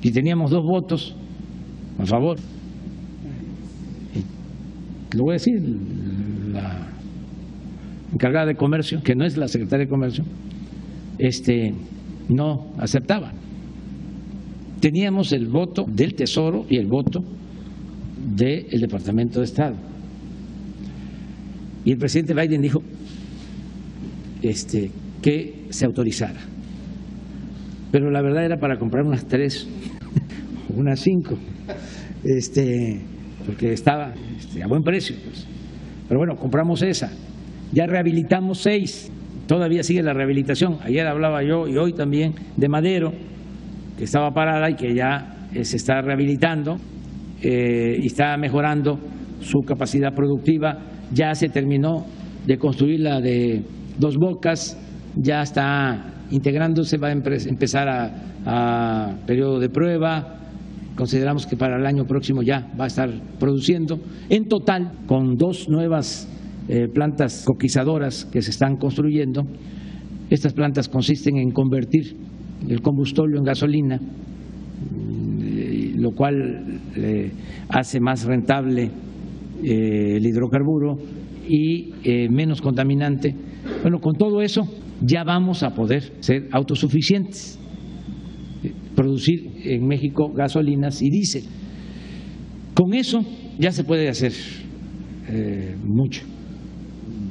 y teníamos 2 votos a favor. Lo voy a decir, la encargada de Comercio, que no es la secretaria de Comercio, no aceptaba. Teníamos el voto del Tesoro y el voto del Departamento de Estado. Y el presidente Biden dijo que se autorizara. Pero la verdad era para comprar unas 3, unas 5, porque estaba a buen precio, pues. Pero bueno, compramos esa. Ya rehabilitamos 6. Todavía sigue la rehabilitación. Ayer hablaba yo y hoy también de Madero, que estaba parada y que ya se está rehabilitando y está mejorando su capacidad productiva. Ya se terminó de construir la de Dos Bocas, ya está integrándose, va a empezar a periodo de prueba. Consideramos que para el año próximo ya va a estar produciendo. En total, con 2 nuevas plantas coquizadoras que se están construyendo. Estas plantas consisten en convertir el combustible en gasolina, lo cual hace más rentable el hidrocarburo y menos contaminante. Bueno, con todo eso ya vamos a poder ser autosuficientes, producir en México gasolinas y diésel. Con eso ya se puede hacer mucho,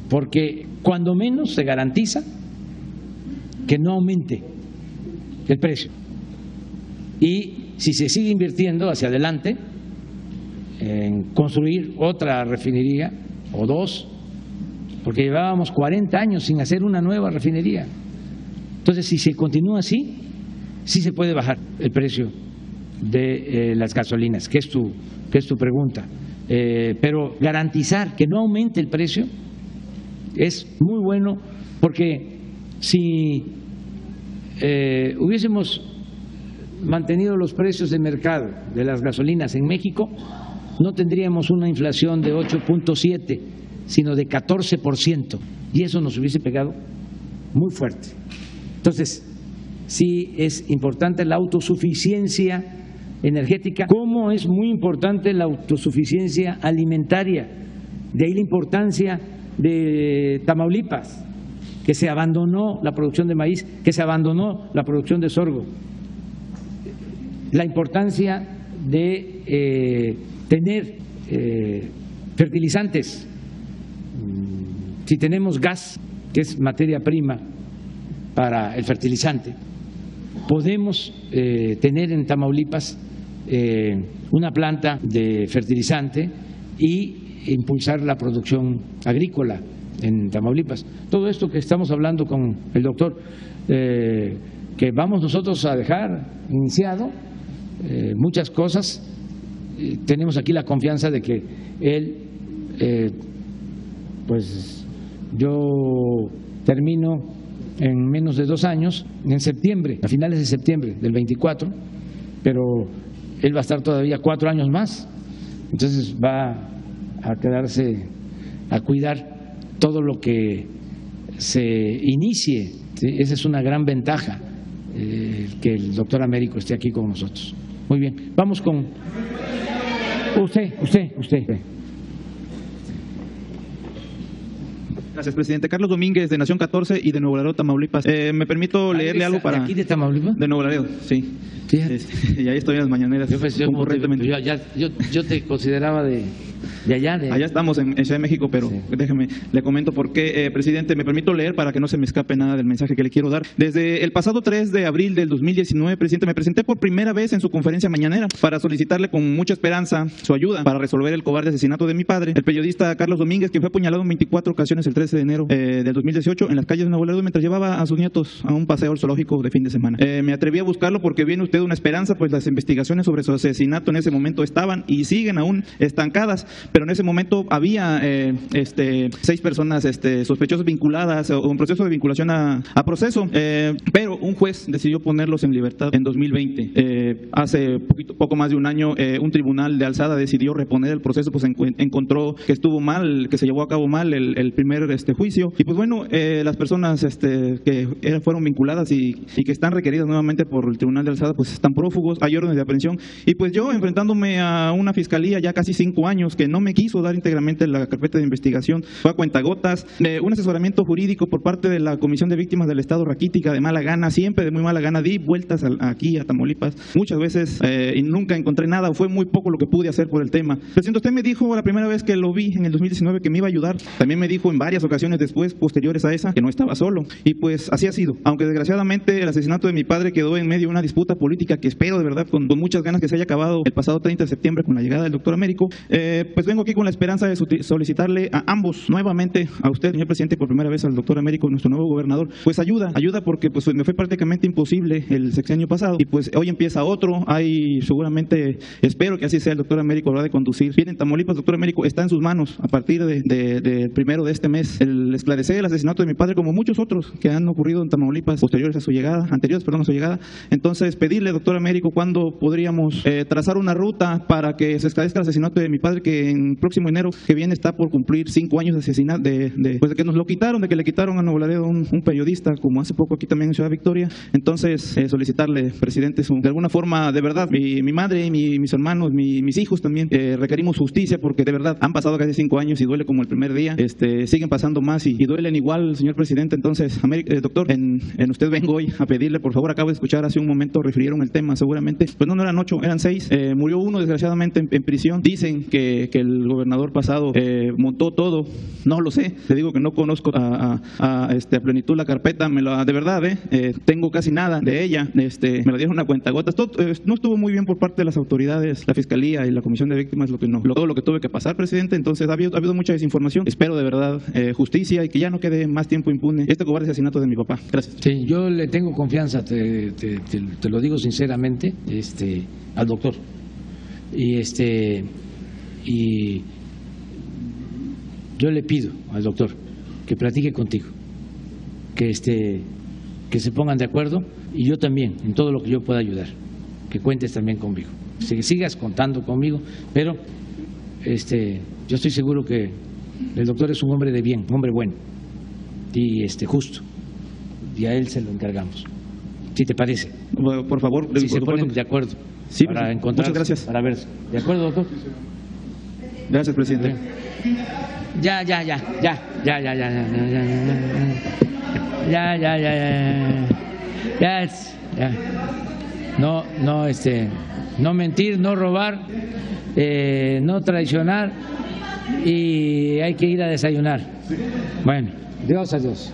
porque cuando menos se garantiza que no aumente el precio. Y si se sigue invirtiendo hacia adelante en construir otra refinería o 2, porque llevábamos 40 años sin hacer una nueva refinería. Entonces, si se continúa así, sí se puede bajar el precio de las gasolinas, que es tu pregunta. Pero garantizar que no aumente el precio es muy bueno, porque si hubiésemos mantenido los precios de mercado de las gasolinas en México, no tendríamos una inflación de 8.7, sino de 14%, y eso nos hubiese pegado muy fuerte. Entonces, sí es importante la autosuficiencia energética, como es muy importante la autosuficiencia alimentaria. De ahí la importancia de Tamaulipas, que se abandonó la producción de maíz, que se abandonó la producción de sorgo. La importancia de tener fertilizantes. Si tenemos gas, que es materia prima para el fertilizante, podemos tener en Tamaulipas una planta de fertilizante y impulsar la producción agrícola en Tamaulipas. Todo esto que estamos hablando con el doctor, que vamos nosotros a dejar iniciado, muchas cosas, tenemos aquí la confianza de que él, pues yo termino en menos de 2 años, en septiembre, a finales de septiembre del 24, pero él va a estar todavía 4 años más, entonces va a quedarse a cuidar todo lo que se inicie, ¿sí? Esa es una gran ventaja, que el doctor Américo esté aquí con nosotros. Muy bien, vamos con usted. Gracias, presidente. Carlos Domínguez, de Nación 14 y de Nuevo Laredo, Tamaulipas. Me permito leerle algo para... ¿De aquí de Tamaulipas? De Nuevo Laredo, sí. Y ahí estoy en las mañaneras. Yo te consideraba de allá. Allá estamos en Ciudad de México, pero sí. Déjeme, le comento por qué, presidente, me permito leer para que no se me escape nada del mensaje que le quiero dar. Desde el pasado 3 de abril del 2019, presidente, me presenté por primera vez en su conferencia mañanera para solicitarle con mucha esperanza su ayuda para resolver el cobarde asesinato de mi padre, el periodista Carlos Domínguez, que fue apuñalado en 24 ocasiones el 13 de enero del 2018 en las calles de Nuevo Laredo mientras llevaba a sus nietos a un paseo al zoológico de fin de semana. Me atreví a buscarlo porque viene usted una esperanza, pues las investigaciones sobre su asesinato en ese momento estaban y siguen aún estancadas, pero en ese momento había 6 personas sospechosas vinculadas o en proceso de vinculación a proceso, pero un juez decidió ponerlos en libertad en 2020. Hace poco más de un año, un tribunal de alzada decidió reponer el proceso, pues encontró que estuvo mal, que se llevó a cabo mal el primer juicio, y pues bueno, las personas que fueron vinculadas y que están requeridas nuevamente por el tribunal de alzada, pues están prófugos, hay órdenes de aprehensión, y pues yo enfrentándome a una fiscalía ya casi 5 años que no me quiso dar íntegramente la carpeta de investigación, fue a cuentagotas, un asesoramiento jurídico por parte de la Comisión de Víctimas del Estado raquítica de mala gana, siempre de muy mala gana, di vueltas aquí a Tamaulipas muchas veces y nunca encontré nada, o fue muy poco lo que pude hacer por el tema. Presidente, usted me dijo la primera vez que lo vi en el 2019 que me iba a ayudar, también me dijo en varias ocasiones después, posteriores a esa, que no estaba solo, y pues así ha sido, aunque desgraciadamente el asesinato de mi padre quedó en medio de una disputa política que espero de verdad con muchas ganas que se haya acabado el pasado 30 de septiembre con la llegada del doctor Américo, pues vengo aquí con la esperanza de solicitarle a ambos, nuevamente a usted, señor presidente, por primera vez al doctor Américo, nuestro nuevo gobernador, pues ayuda porque pues me fue prácticamente imposible el sexenio pasado, y pues hoy empieza otro, hay seguramente, espero que así sea, el doctor Américo habrá de conducir bien en Tamaulipas. Doctor Américo, está en sus manos a partir del primero de este mes el esclarecer el asesinato de mi padre, como muchos otros que han ocurrido en Tamaulipas anteriores a su llegada. Entonces pedirle, doctor Américo, cuándo podríamos trazar una ruta para que se esclarezca el asesinato de mi padre, que en próximo enero que viene está por cumplir 5 años de asesinato, pues de que nos lo quitaron, de que le quitaron a Nuevo Laredo un periodista, como hace poco aquí también en Ciudad Victoria. Entonces solicitarle, presidente, de alguna forma, de verdad, mi madre, mis hermanos, mis hijos también requerimos justicia, porque de verdad han pasado casi 5 años y duele como el primer día, siguen pasando más y duelen igual, señor presidente. Entonces, doctor, en usted vengo hoy a pedirle, por favor, acabo de escuchar hace un momento, refirieron el tema seguramente, pues no eran 8, eran 6, murió uno desgraciadamente en prisión, dicen que el gobernador pasado montó todo, no lo sé, te digo que no conozco a plenitud la carpeta, de verdad, tengo casi nada de ella, me la dieron a cuentagotas, no estuvo muy bien por parte de las autoridades, la Fiscalía y la Comisión de Víctimas, todo lo que tuve que pasar, presidente. Entonces ha habido mucha desinformación, espero de verdad justicia y que ya no quede más tiempo impune este cobarde asesinato de mi papá. Gracias. Sí, yo le tengo confianza, te lo digo sinceramente, al doctor, y yo le pido al doctor que platique contigo, que se pongan de acuerdo, y yo también, en todo lo que yo pueda ayudar, que cuentes también conmigo, que sigas contando conmigo, pero yo estoy seguro que el doctor es un hombre de bien, un hombre bueno y justo, y a él se lo encargamos. ¿Sí te parece? Por favor, si se ponen de acuerdo, sí, para encontrar, muchas gracias. Para ver. ¿De acuerdo, doctor? Gracias, presidente. Ya. No mentir, no robar, no traicionar, y hay que ir a desayunar. Bueno, Dios a Dios.